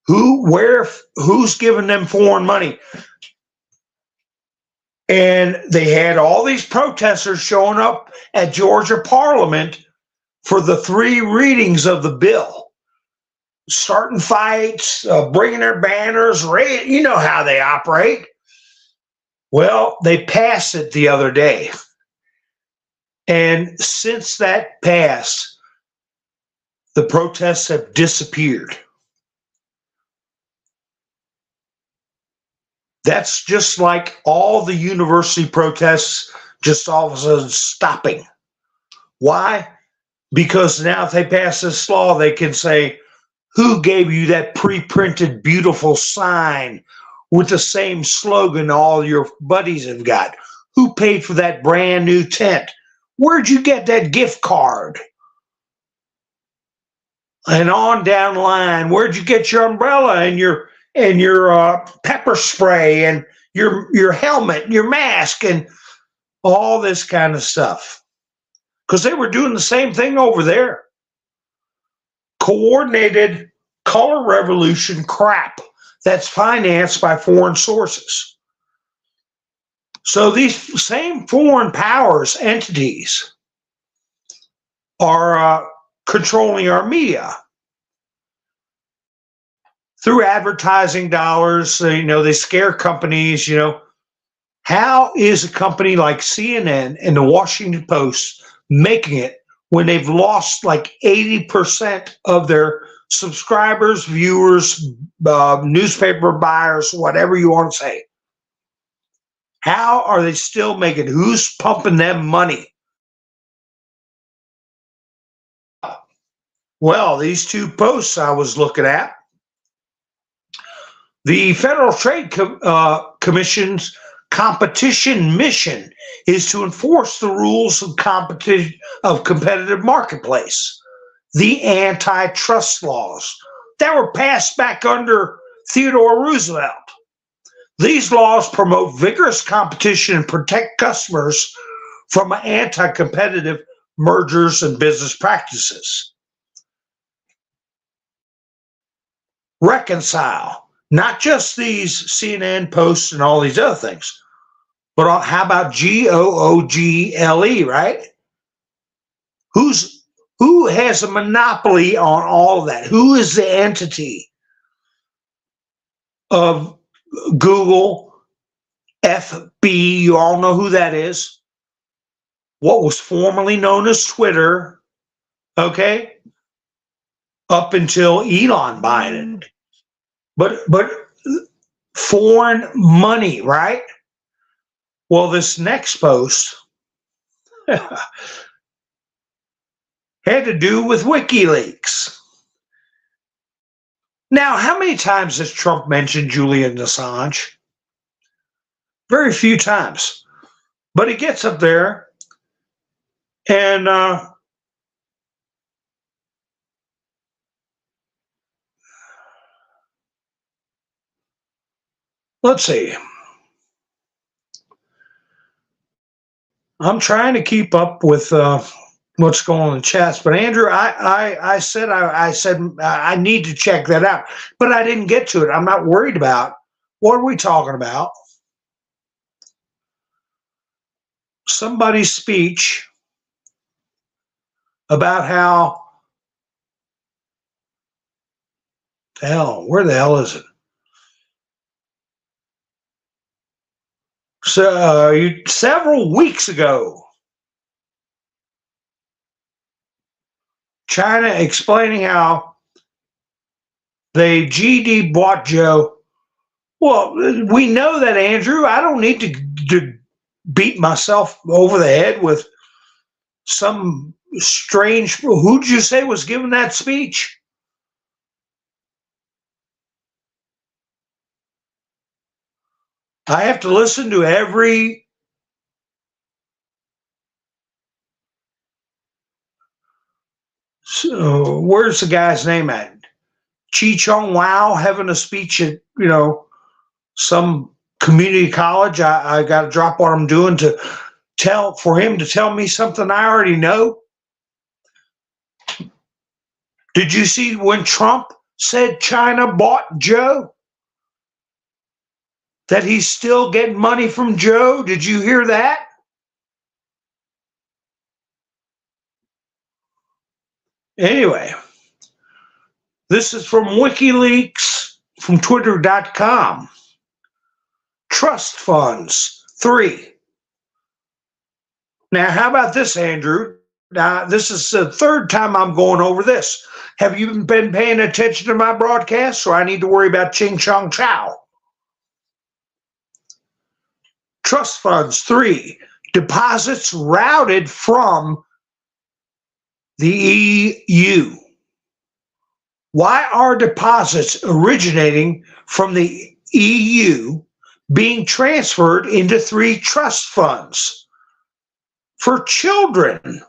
who's giving them foreign money. And they had all these protesters showing up at Georgia Parliament for the 3 readings of the bill, starting fights, bringing their banners, you know how they operate. Well, they passed it the other day. And since that passed, the protests have disappeared. That's just like all the university protests just all of a sudden stopping. Why? Because now if they pass this law, they can say, who gave you that pre-printed beautiful sign with the same slogan all your buddies have got? Who paid for that brand new tent? Where'd you get that gift card? And on down the line, where'd you get your umbrella and your pepper spray and your helmet and your mask and all this kind of stuff? Because they were doing the same thing over there. Coordinated color revolution crap that's financed by foreign sources. So these same foreign powers, entities, are controlling our media through advertising dollars. They scare companies. How is a company like CNN and the Washington Post making it when they've lost like 80% of their subscribers, viewers, newspaper buyers, whatever you want to say? How are they still making? Who's pumping them money? Well, these 2 posts I was looking at. The Federal Trade Commission's competition mission is to enforce the rules of competitive marketplace, the antitrust laws that were passed back under Theodore Roosevelt. These laws promote vigorous competition and protect customers from anti-competitive mergers and business practices. Reconcile, not just these CNN posts and all these other things, but how about GOOGLE, right? Who has a monopoly on all of that? Who is the entity of Google, FB? You all know who that is. What was formerly known as Twitter, okay? Up until Elon buying it. But foreign money, right? Well, this next post had to do with WikiLeaks. Now, how many times has Trump mentioned Julian Assange? Very few times. But he gets up there and let's see. I'm trying to keep up with what's going on in the chats, but Andrew, I said I need to check that out, but I didn't get to it. I'm not worried about. What are we talking about? Somebody's speech about how where the hell is it? So several weeks ago, China explaining how they GD bought Joe. Well, we know that, Andrew. I don't need to beat myself over the head with some strange. Who did you say was giving that speech? I have to listen to every. So where's the guy's name at? Chi Chong Wow having a speech at some community college. I got to drop what I'm doing to for him to tell me something I already know. Did you see when Trump said China bought Joe? That he's still getting money from Joe? Did you hear that? Anyway, this is from WikiLeaks, from Twitter.com. Trust funds, 3. Now, how about this, Andrew? Now, this is the 3rd time I'm going over this. Have you been paying attention to my broadcasts, or I need to worry about Ching Chong Chow? Trust funds, 3. Deposits routed from the EU. Why are deposits originating from the EU being transferred into 3 trust funds for children?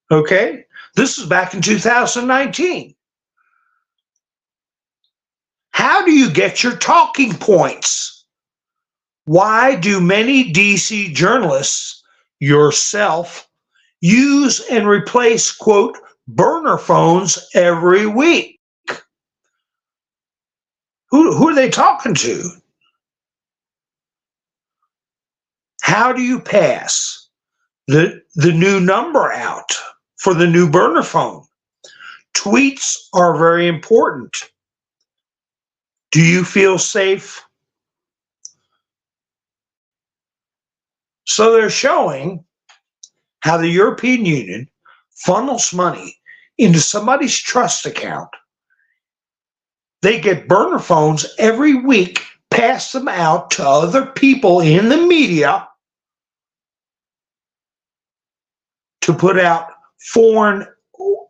Okay, this is back in 2019. How do you get your talking points? Why do many DC journalists, yourself, use and replace, quote, burner phones every week? Who are they talking to? How do you pass the new number out for the new burner phone? Tweets are very important. Do you feel safe? So they're showing how the European Union funnels money into somebody's trust account. They get burner phones every week, pass them out to other people in the media to put out foreign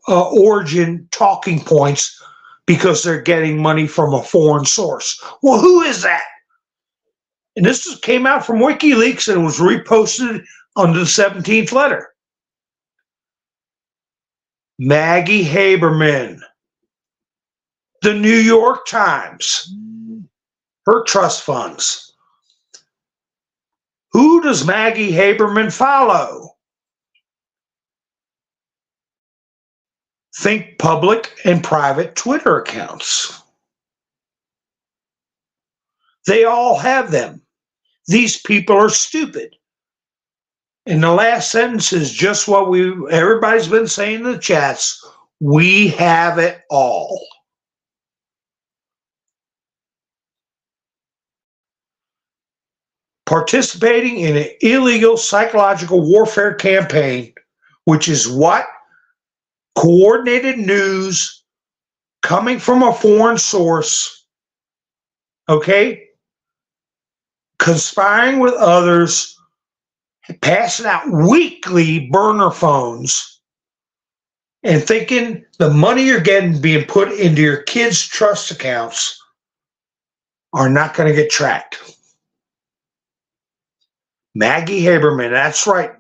origin talking points because they're getting money from a foreign source. Well, who is that? And this came out from WikiLeaks and was reposted under the 17th letter. Maggie Haberman, the New York Times, her trust funds. Who does Maggie Haberman follow? Think public and private Twitter accounts. They all have them. These people are stupid. And the last sentence is just what everybody's been saying in the chats. We have it all. Participating in an illegal psychological warfare campaign, which is what? Coordinated news coming from a foreign source okay? Conspiring with others, passing out weekly burner phones, and thinking the money you're getting being put into your kids' trust accounts are not going to get tracked. Maggie Haberman, that's right.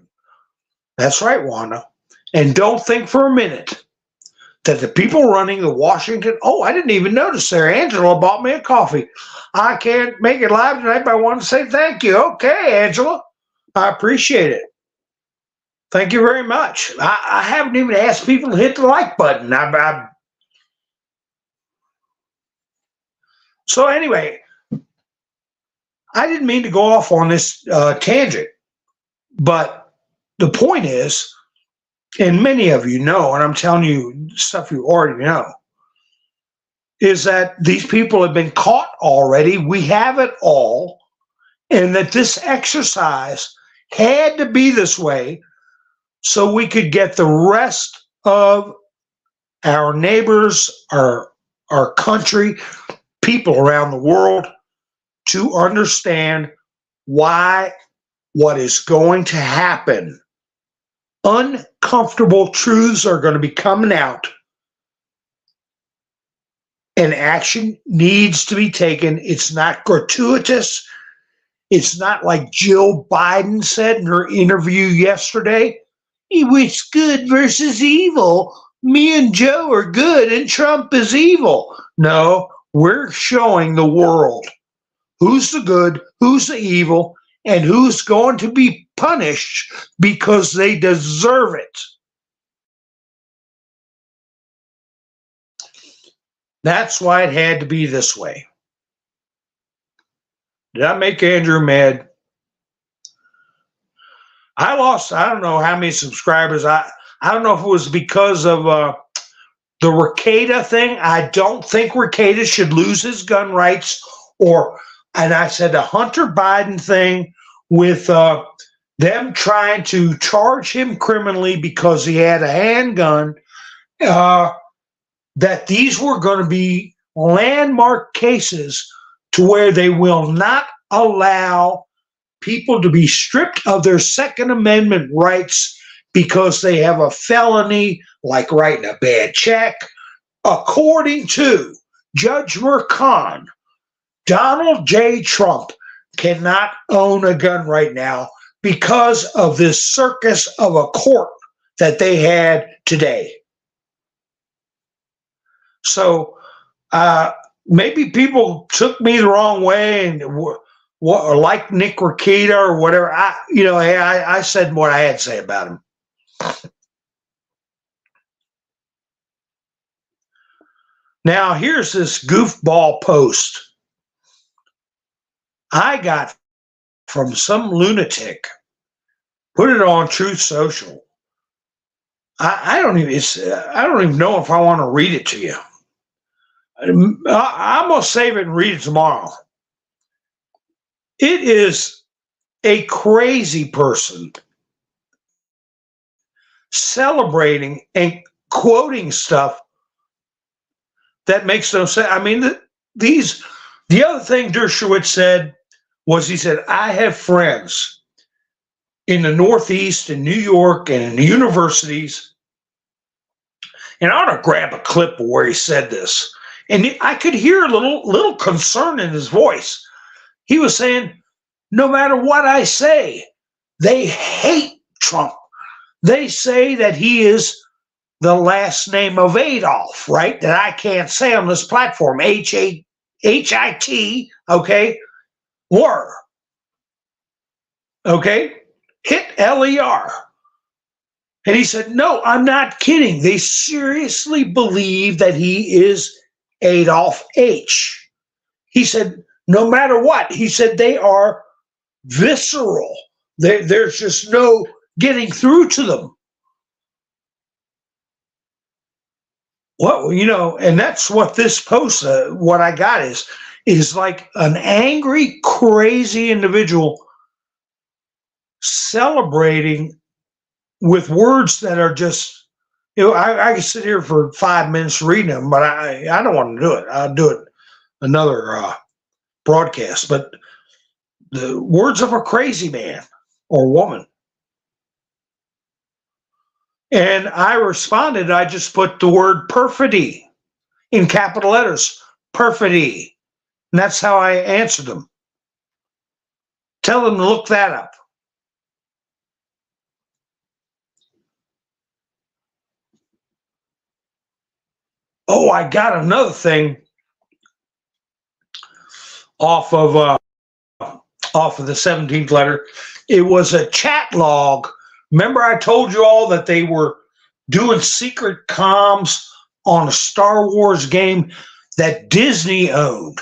That's right, Wanda. And don't think for a minute that the people running the Washington, oh, I didn't even notice there. Angela bought me a coffee. I can't make it live tonight, but I want to say thank you. Okay, Angela. I appreciate it. Thank you very much. I haven't even asked people to hit the like button. So anyway, I didn't mean to go off on this tangent, but the point is, and many of you know, and I'm telling you stuff you already know, is that these people have been caught already. We have it all, and that this exercise had to be this way so we could get the rest of our neighbors, our country, people around the world to understand why what is going to happen. Uncomfortable truths are going to be coming out, and action needs to be taken. It's not gratuitous. It's not like Jill Biden said in her interview yesterday. It's good versus evil. Me and Joe are good and Trump is evil. No, we're showing the world who's the good, who's the evil, and who's going to be punished because they deserve it. That's why it had to be this way. Did I make Andrew mad? I lost, I don't know how many subscribers. I don't know if it was because of the RECIPROCATE thing. I don't think RECIPROCATE should lose his gun rights, and I said the Hunter Biden thing with them trying to charge him criminally because he had a handgun, that these were going to be landmark cases to where they will not allow people to be stripped of their Second Amendment rights because they have a felony, like writing a bad check. According to Judge Merchan, Donald J. Trump cannot own a gun right now because of this circus of a court that they had today. So maybe people took me the wrong way and or like Nick RECIPROCATE or whatever. I said what I had to say about him. Now, here's this goofball post I got from some lunatic. Put it on Truth Social. I don't even know if I want to read it to you. I'm going to save it and read it tomorrow. It is a crazy person celebrating and quoting stuff that makes no sense. I mean, the other thing Dershowitz said was, he said, I have friends in the Northeast, in New York, and in the universities. And I ought to grab a clip of where he said this. And I could hear a little concern in his voice. He was saying, no matter what I say, they hate Trump. They say that he is the last name of Adolf, right? That I can't say on this platform. H-I-T, okay? Or, okay? Hit L-E-R. And he said, no, I'm not kidding. They seriously believe that he is Adolf H. He said, no matter what, he said they are visceral. There's just no getting through to them. Well, and that's what this post, what I got is like an angry, crazy individual celebrating with words that are just, I can sit here for 5 minutes reading them, but I don't want to do it. I'll do it another broadcast, but the words of a crazy man or woman. And I responded, I just put the word perfidy in capital letters, perfidy. And that's how I answered them. Tell them to look that up. Oh, I got another thing off of the 17th letter. It was a chat log. Remember I told you all that they were doing secret comms on a Star Wars game that Disney owned.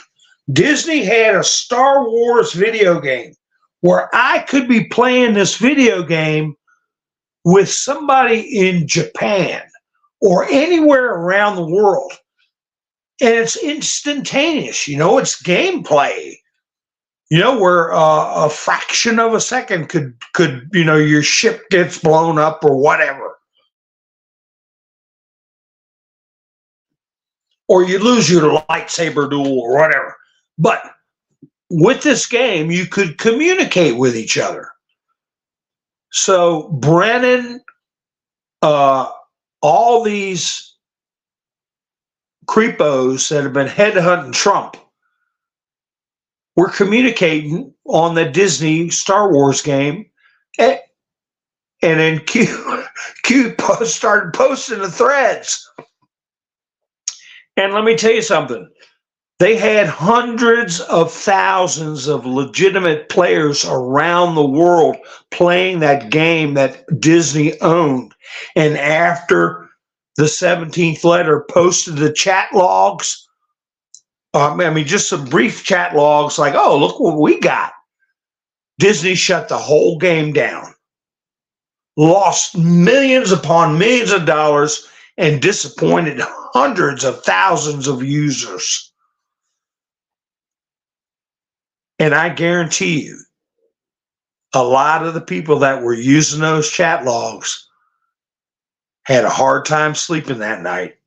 Disney had a Star Wars video game where I could be playing this video game with somebody in Japan or anywhere around the world. And it's instantaneous, it's gameplay, where a fraction of a second could your ship gets blown up or whatever. Or you lose your lightsaber duel or whatever. But with this game, you could communicate with each other. So Brennan, all these creepos that have been headhunting Trump were communicating on the Disney Star Wars game. And then Q started posting the threads. And let me tell you something. They had hundreds of thousands of legitimate players around the world playing that game that Disney owned. And after the 17th letter posted the chat logs, just some brief chat logs like, oh, look what we got. Disney shut the whole game down, lost millions upon millions of dollars, and disappointed hundreds of thousands of users. And I guarantee you, a lot of the people that were using those chat logs had a hard time sleeping that night.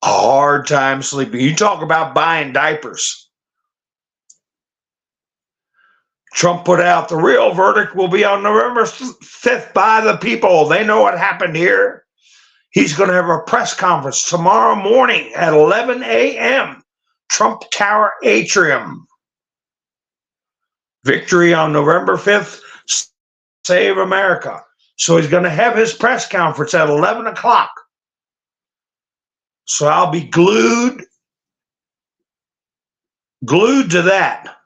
A hard time sleeping. You talk about buying diapers. Trump put out the real verdict will be on November 5th by the people. They know what happened here. He's going to have a press conference tomorrow morning at 11 a.m. Trump Tower Atrium. Victory on November 5th, save America. So he's going to have his press conference at 11 o'clock. So I'll be glued to that.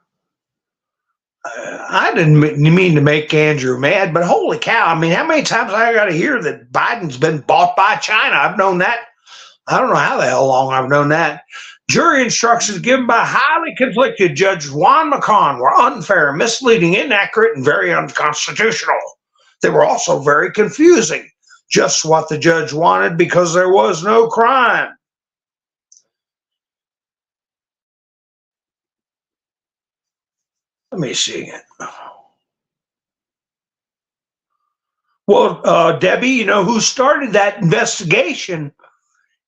I didn't mean to make Andrew mad, but holy cow. How many times I got to hear that Biden's been bought by China? I've known that. I don't know how the hell long I've known that. Jury instructions given by highly conflicted Judge Juan McCon were unfair, misleading, inaccurate, and very unconstitutional. They were also very confusing, just what the judge wanted because there was no crime. Let me see. Well, Debbie, you know who started that investigation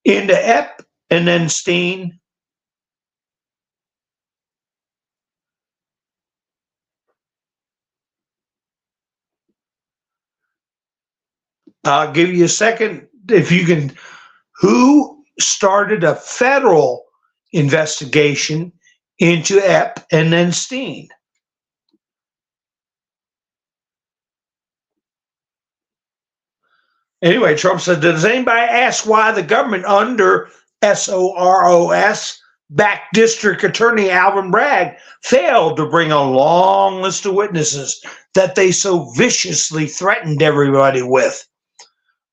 into Epp and then Steen? I'll give you a second if you can. Who started a federal investigation into Epp and then Steen? Anyway, Trump said, does anybody ask why the government under SOROS backed District Attorney Alvin Bragg failed to bring a long list of witnesses that they so viciously threatened everybody with?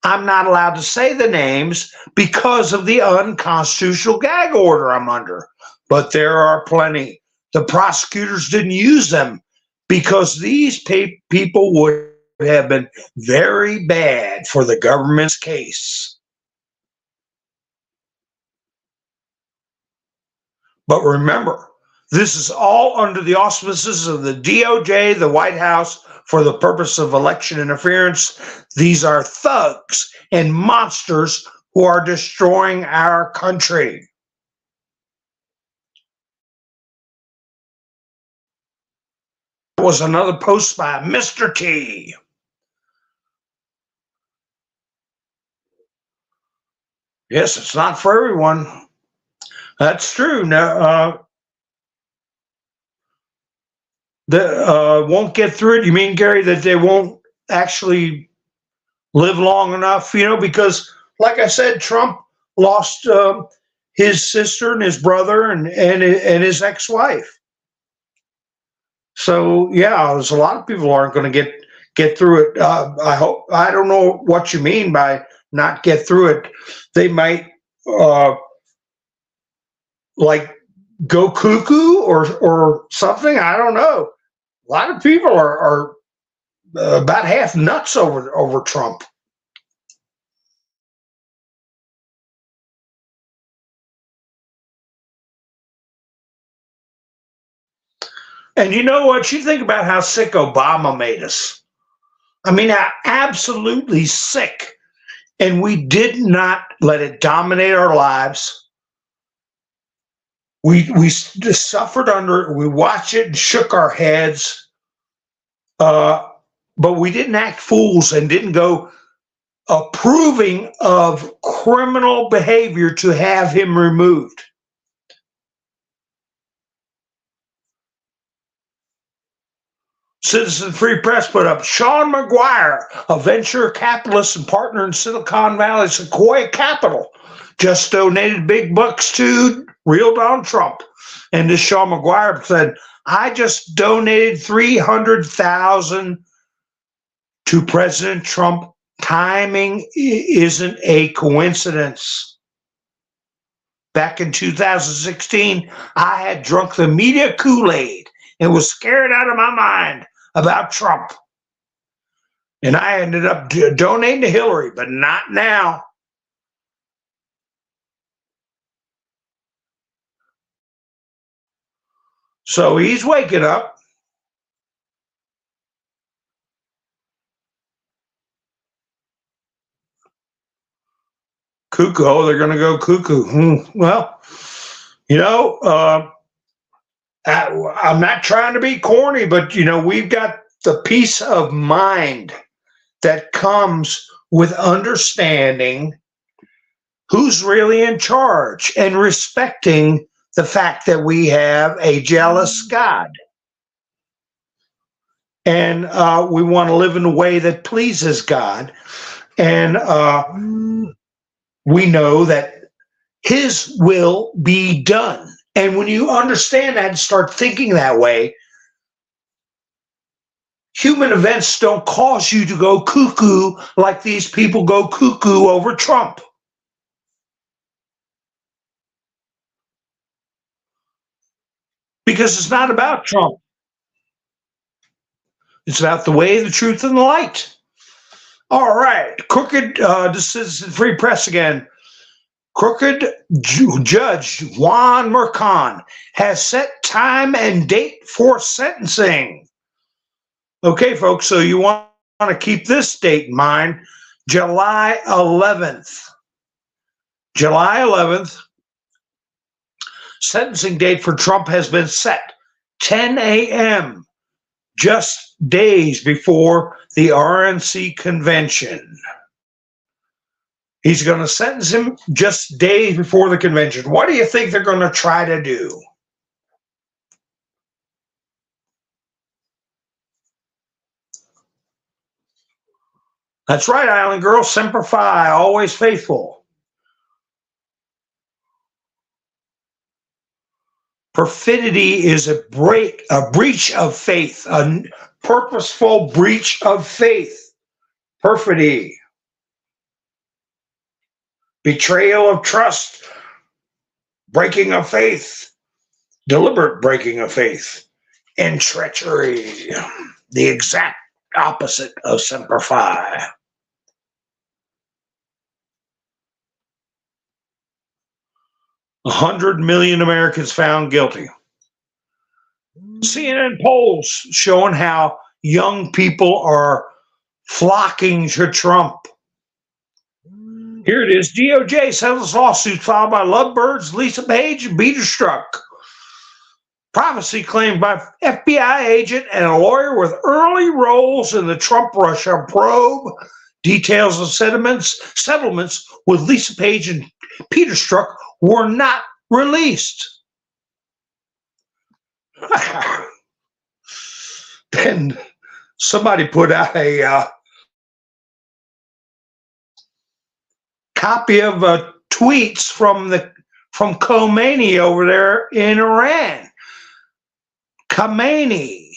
I'm not allowed to say the names because of the unconstitutional gag order I'm under, but there are plenty. The prosecutors didn't use them because these people would have been very bad for the government's case. But remember, this is all under the auspices of the DOJ, the White House, for the purpose of election interference. These are thugs and monsters who are destroying our country. was another post by Mr. T. Yes, it's not for everyone. That's true. Now, won't get through it. You mean, Gary, that they won't actually live long enough? Because, like I said, Trump lost his sister and his brother and his ex-wife. So yeah, there's a lot of people aren't going to get through it. I don't know what you mean by not get through it. They might like go cuckoo or something. I don't know. A lot of people are about half nuts over Trump. And you know what? You think about how sick Obama made us. I mean, absolutely sick. And we did not let it dominate our lives. We just suffered under it. We watched it and shook our heads. But we didn't act fools and didn't go approving of criminal behavior to have him removed. Citizen Free Press put up, Sean McGuire, a venture capitalist and partner in Silicon Valley Sequoia Capital, just donated big bucks to real Donald Trump. And this Sean McGuire said, I just donated $300,000 to President Trump. Timing isn't a coincidence. Back in 2016, I had drunk the media Kool-Aid and was scared out of my mind about Trump. And I ended up donating to Hillary, but not now. So he's waking up. Cuckoo, oh, they're going to go cuckoo. Well, I'm not trying to be corny, but we've got the peace of mind that comes with understanding who's really in charge and respecting the fact that we have a jealous God. And we want to live in a way that pleases God. And we know that his will be done. And when you understand that and start thinking that way, human events don't cause you to go cuckoo like these people go cuckoo over Trump. Because it's not about Trump. It's about the way, the truth, and the light. All right. Crooked, this is Free Press again. Crooked Judge Juan Mercan has set time and date for sentencing. Okay, folks, so you want to keep this date in mind, July 11th. July 11th, sentencing date for Trump has been set, 10 a.m., just days before the RNC convention. He's going to sentence him just days before the convention. What do you think they're going to try to do? That's right, Island Girl. Semper Fi, always faithful. Perfidy is a breach of faith, a purposeful breach of faith. Perfidy. Betrayal of trust, breaking of faith, deliberate breaking of faith, and treachery, the exact opposite of Semper Fi. $100 million Americans found guilty. CNN polls showing how young people are flocking to Trump. Here it is. DOJ settles lawsuits filed by Lovebirds, Lisa Page, and Peter Strzok. Prophecy claimed by FBI agent and a lawyer with early roles in the Trump-Russia probe. Details of settlements with Lisa Page and Peter Strzok were not released. Then somebody put out a copy of tweets from Khomeini over there in Iran. Khomeini,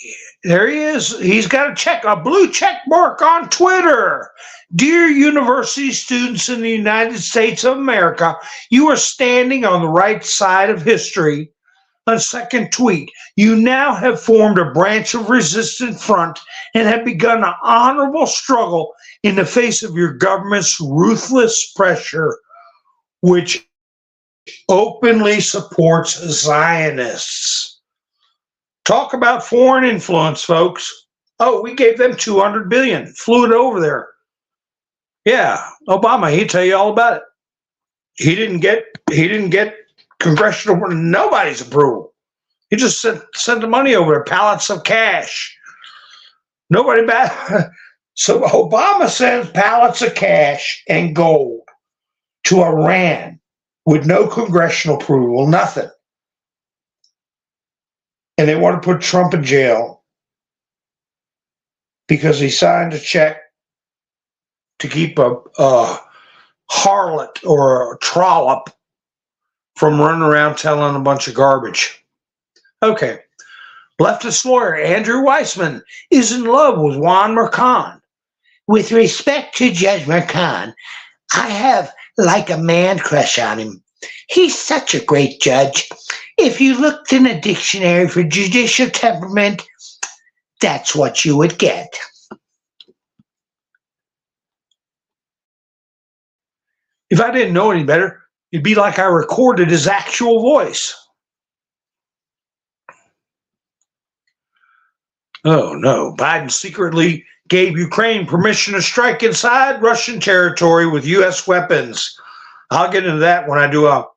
there he is. He's got a blue check mark on Twitter. Dear university students in the United States of America, you are standing on the right side of history. A second tweet, you now have formed a branch of resistant front and have begun an honorable struggle in the face of your government's ruthless pressure, which openly supports Zionists. Talk about foreign influence, folks. Oh, we gave them $200 billion, flew it over there. Yeah, Obama, he'd tell you all about it. He didn't get congressional, nobody's approval. He just sent the money over there, pallets of cash. Nobody back. So Obama sends pallets of cash and gold to Iran with no congressional approval, nothing. And they want to put Trump in jail because he signed a check to keep a harlot or a trollop from running around telling a bunch of garbage. Okay. Leftist lawyer Andrew Weissman is in love with Juan Merchan. With respect to Judge Merchan, I have like a man crush on him. He's such a great judge. If you looked in a dictionary for judicial temperament, that's what you would get. If I didn't know any better, it'd be like I recorded his actual voice. Oh no, Biden secretly gave Ukraine permission to strike inside Russian territory with U.S. weapons. I'll get into that when I do a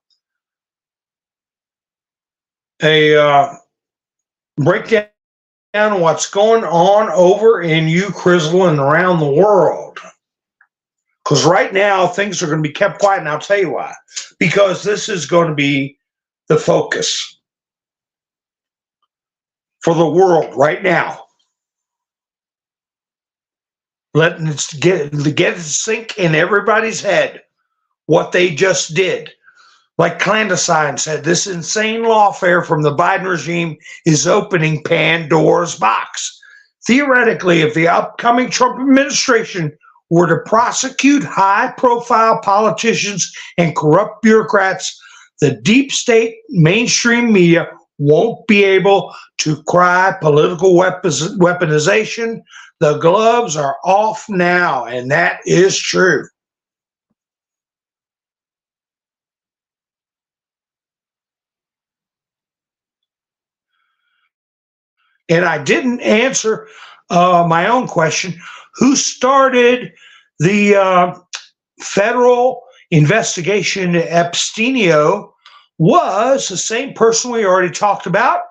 breakdown of what's going on over in Ukraine and around the world. Because right now, things are going to be kept quiet, and I'll tell you why. Because this is going to be the focus for the world right now. Letting it get it sink in everybody's head what they just did. Like Clandestine said, this insane lawfare from the Biden regime is opening Pandora's box. Theoretically, if the upcoming Trump administration were to prosecute high-profile politicians and corrupt bureaucrats, the deep state mainstream media won't be able to cry political weaponization. The gloves are off now, and that is true. And I didn't answer my own question. Who started the federal investigation into Epsteinio was the same person we already talked about,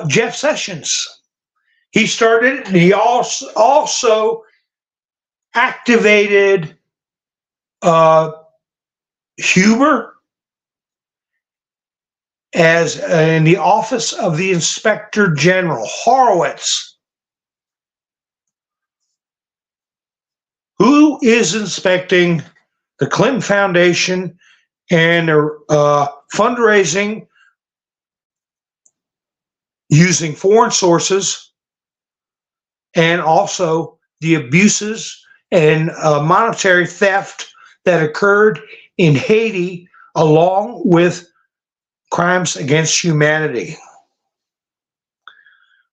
Jeff Sessions. He started it, and he also activated Huber as in the office of the Inspector General, Horowitz. Who is inspecting the Clinton Foundation and fundraising using foreign sources, and also the abuses and monetary theft that occurred in Haiti, along with crimes against humanity?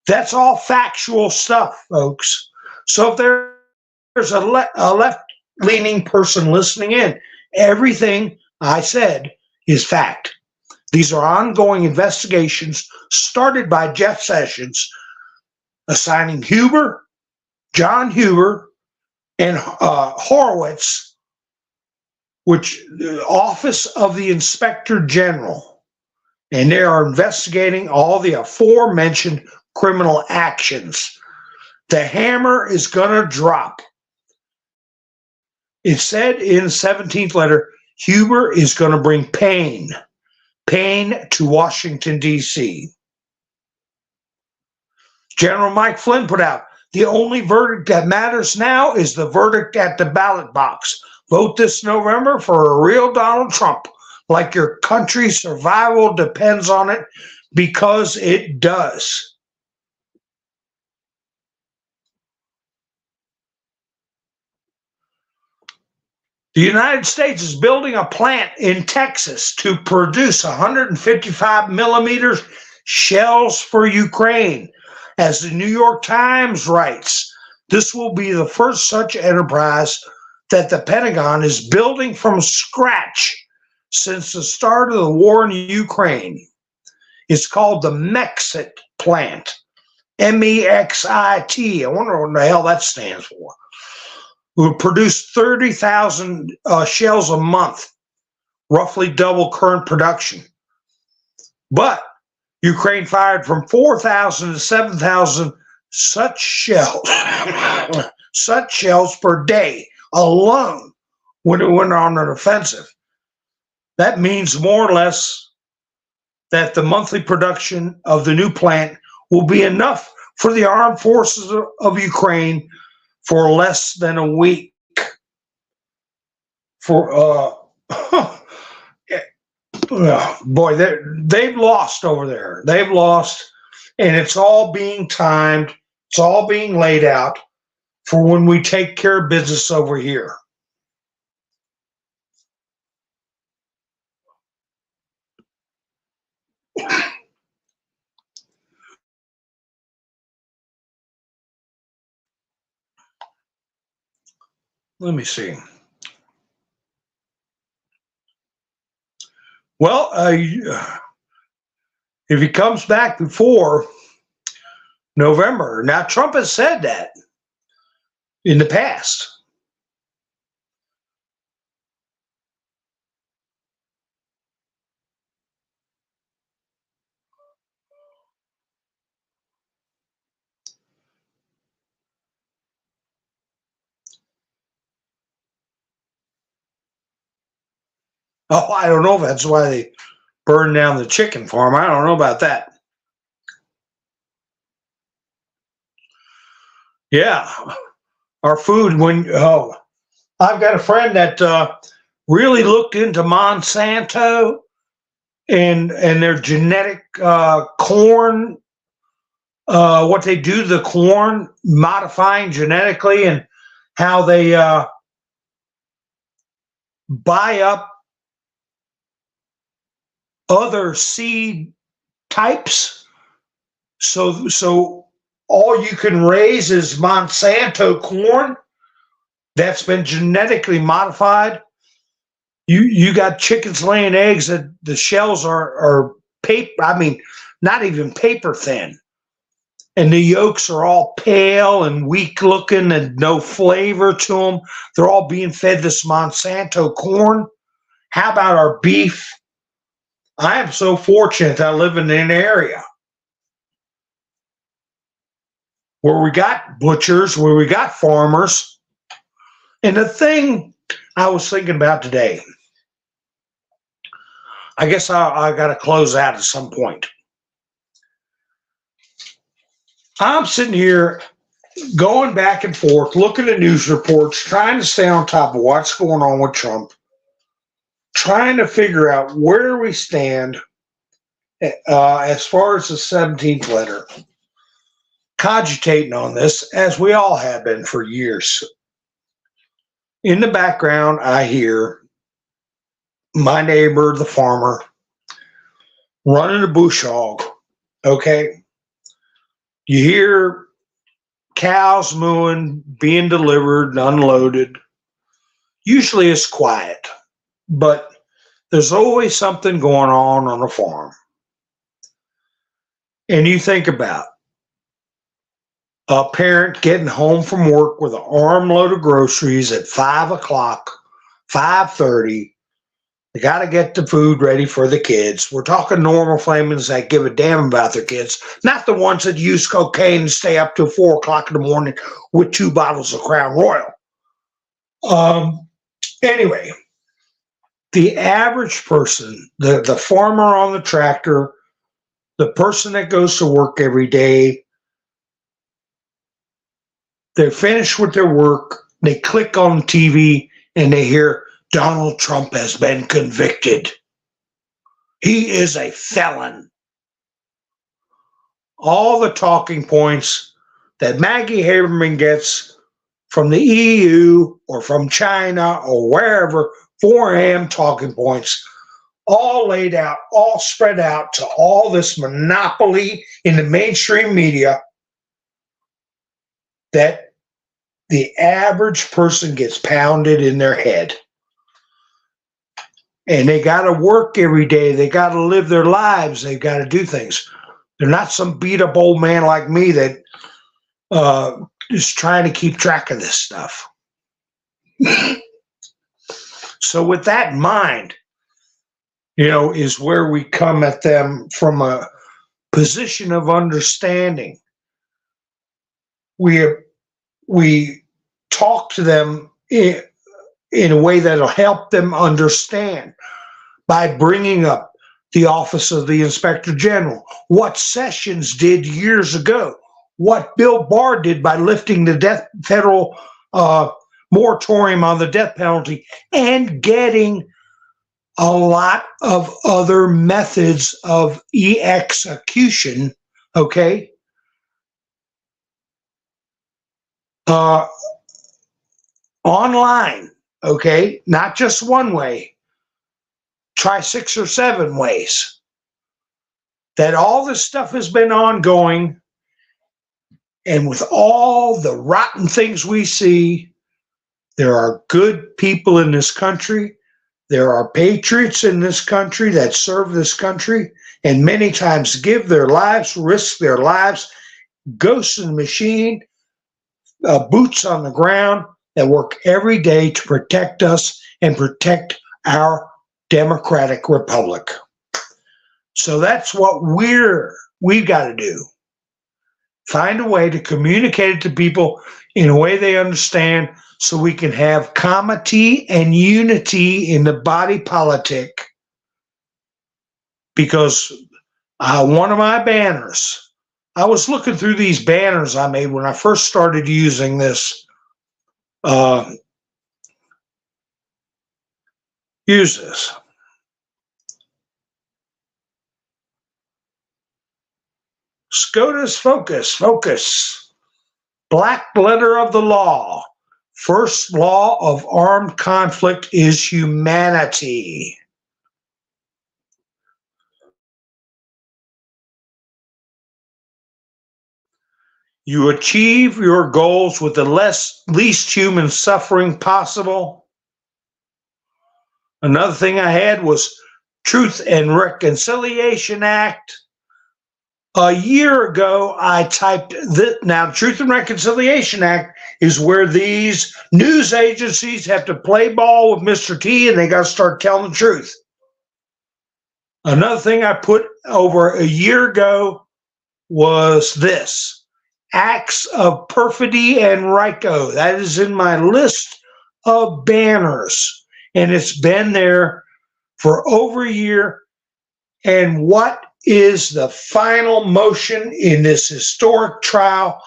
That's all factual stuff, folks. So if there's a left-leaning person listening in, everything I said is fact. These are ongoing investigations started by Jeff Sessions, assigning John Huber, and Horowitz, which the Office of the Inspector General. and they are investigating all the aforementioned criminal actions. The hammer is going to drop. It said in the 17th letter, Huber is going to bring pain to Washington, D.C. General Mike Flynn put out, the only verdict that matters now is the verdict at the ballot box. Vote this November for a real Donald Trump, like your country's survival depends on it, because it does. The United States is building a plant in Texas to produce 155 millimeter shells for Ukraine. As the New York Times writes, this will be the first such enterprise that the Pentagon is building from scratch since the start of the war in Ukraine. It's called the Mexit plant, MEXIT. I wonder what the hell that stands for. Will produce 30,000 shells a month, roughly double current production. But Ukraine fired from 4,000 to 7,000 such shells per day alone when it went on an offensive. That means more or less that the monthly production of the new plant will be enough for the armed forces of Ukraine for less than a week. Boy, they've lost over there. They've lost, and it's all being timed. It's all being laid out for when we take care of business over here. Let me see. Well, if he comes back before November, now Trump has said that in the past. Oh, I don't know if that's why they burned down the chicken farm. I don't know about that. Yeah, our food. I've got a friend that really looked into Monsanto and their genetic corn, what they do to the corn, modifying genetically, and how they buy up other seed types. So all you can raise is Monsanto corn that's been genetically modified. You got chickens laying eggs that the shells are paper. I mean, not even paper thin, and the yolks are all pale and weak looking and no flavor to them. They're all being fed this Monsanto corn. How about our beef? I am so fortunate that I live in an area where we got butchers, where we got farmers. And the thing I was thinking about today, I guess I got to close out at some point. I'm sitting here going back and forth, looking at news reports, trying to stay on top of what's going on with Trump, trying to figure out where we stand as far as the 17th letter, cogitating on this, as we all have been for years. In the background, I hear my neighbor, the farmer, running a bush hog, okay? You hear cows mooing, being delivered and unloaded. Usually it's quiet, but there's always something going on a farm. And you think about a parent getting home from work with an armload of groceries at 5 o'clock, 5:30, They got to get the food ready for the kids. We're talking normal families that give a damn about their kids, not the ones that use cocaine and stay up till 4 o'clock in the morning with 2 bottles of Crown Royal. Anyway, the average person, the farmer on the tractor, the person that goes to work every day, they're finished with their work, they click on TV and they hear Donald Trump has been convicted. He is a felon. All the talking points that Maggie Haberman gets from the EU or from China or wherever, 4am talking points, all laid out, all spread out to all this monopoly in the mainstream media that the average person gets pounded in their head. And they got to work every day. They got to live their lives. They've got to do things. They're not some beat up old man like me that is trying to keep track of this stuff. So with that in mind, is where we come at them from a position of understanding. We talk to them in a way that'll help them understand by bringing up the Office of the Inspector General, what Sessions did years ago, what Bill Barr did by lifting the federal moratorium on the death penalty and getting a lot of other methods of execution, okay? Online, okay? Not just one way. Try 6 or 7 ways. That all this stuff has been ongoing, and with all the rotten things we see, there are good people in this country. There are patriots in this country that serve this country and many times give their lives, risk their lives, ghosts in the machine, boots on the ground that work every day to protect us and protect our democratic republic. So that's what we've got to do. Find a way to communicate it to people in a way they understand so we can have comity and unity in the body politic. Because one of my banners, I was looking through these banners I made when I first started using this. Use this. SCOTUS focus. Black letter of the law. First law of armed conflict is humanity. You achieve your goals with the least human suffering possible. Another thing I had was Truth and Reconciliation Act. A year ago, I typed this. Now, Truth and Reconciliation Act is where these news agencies have to play ball with Mr. T and they got to start telling the truth. Another thing I put over a year ago was this. Acts of Perfidy and RICO. That is in my list of banners. And it's been there for over a year. And what is the final motion in this historic trial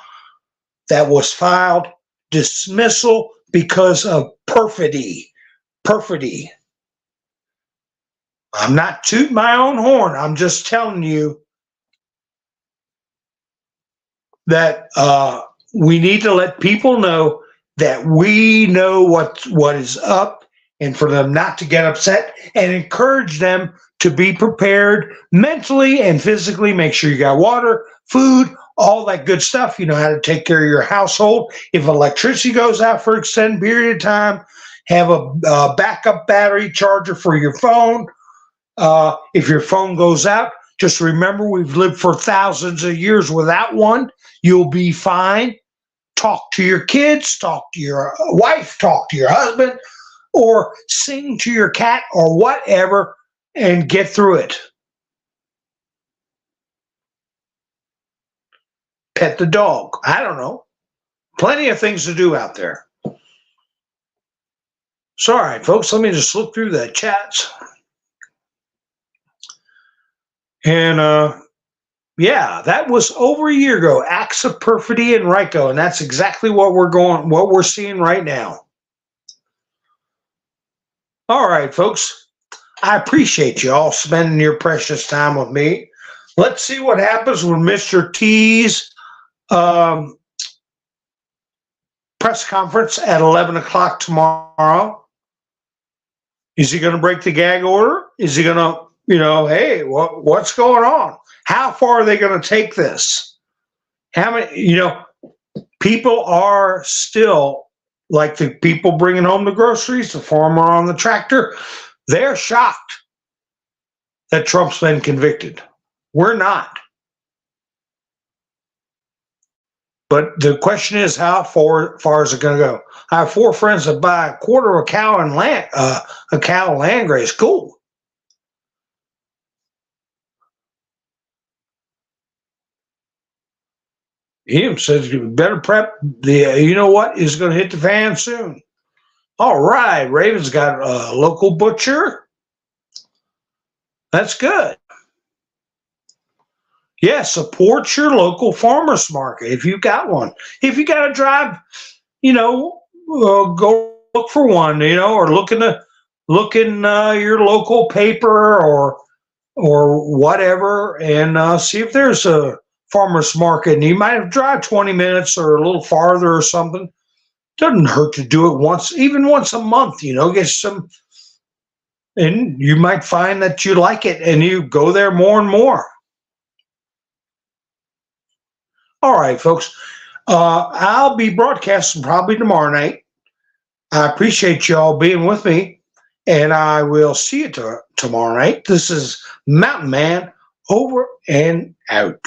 that was filed? Dismissal because of perfidy. Perfidy. I'm not tooting my own horn. I'm just telling you that we need to let people know that we know what is up, and for them not to get upset, and encourage them to be prepared mentally and physically. Make sure you got water, food, all that good stuff. You know how to take care of your household. If electricity goes out for an extended period of time, have a backup battery charger for your phone. If your phone goes out, just remember we've lived for thousands of years without one. You'll be fine. Talk to your kids, talk to your wife, talk to your husband. or sing to your cat or whatever and get through it. Pet the dog. I don't know. Plenty of things to do out there. So, all right, folks, let me just look through the chats. And yeah, that was over a year ago. Acts of Perfidy and RICO, and that's exactly what we're seeing right now. All right, folks. I appreciate you all spending your precious time with me. Let's see what happens with Mr. T's press conference at 11 o'clock tomorrow. Is he going to break the gag order? Is he going to, hey, what's going on? How far are they going to take this? How many, people are still, like the people bringing home the groceries, the farmer on the tractor, they're shocked that Trump's been convicted. We're not. But the question is, how far is it going to go? I have 4 friends that buy a quarter of a cow and land graze. Cool. Him says you better prep. You know what is going to hit the fan soon. All right, Raven's got a local butcher. That's good. Yeah, support your local farmers market if you've got one. If you got to drive, go look for one, or look in your local paper or whatever, and see if there's a farmers market. And you might have to drive 20 minutes or a little farther or something. Doesn't hurt to do it even once a month. Get some, and you might find that you like it, and you go there more and more. All right, folks. I'll be broadcasting probably tomorrow night. I appreciate y'all being with me, and I will see you tomorrow night. This is Mountain Man over and out.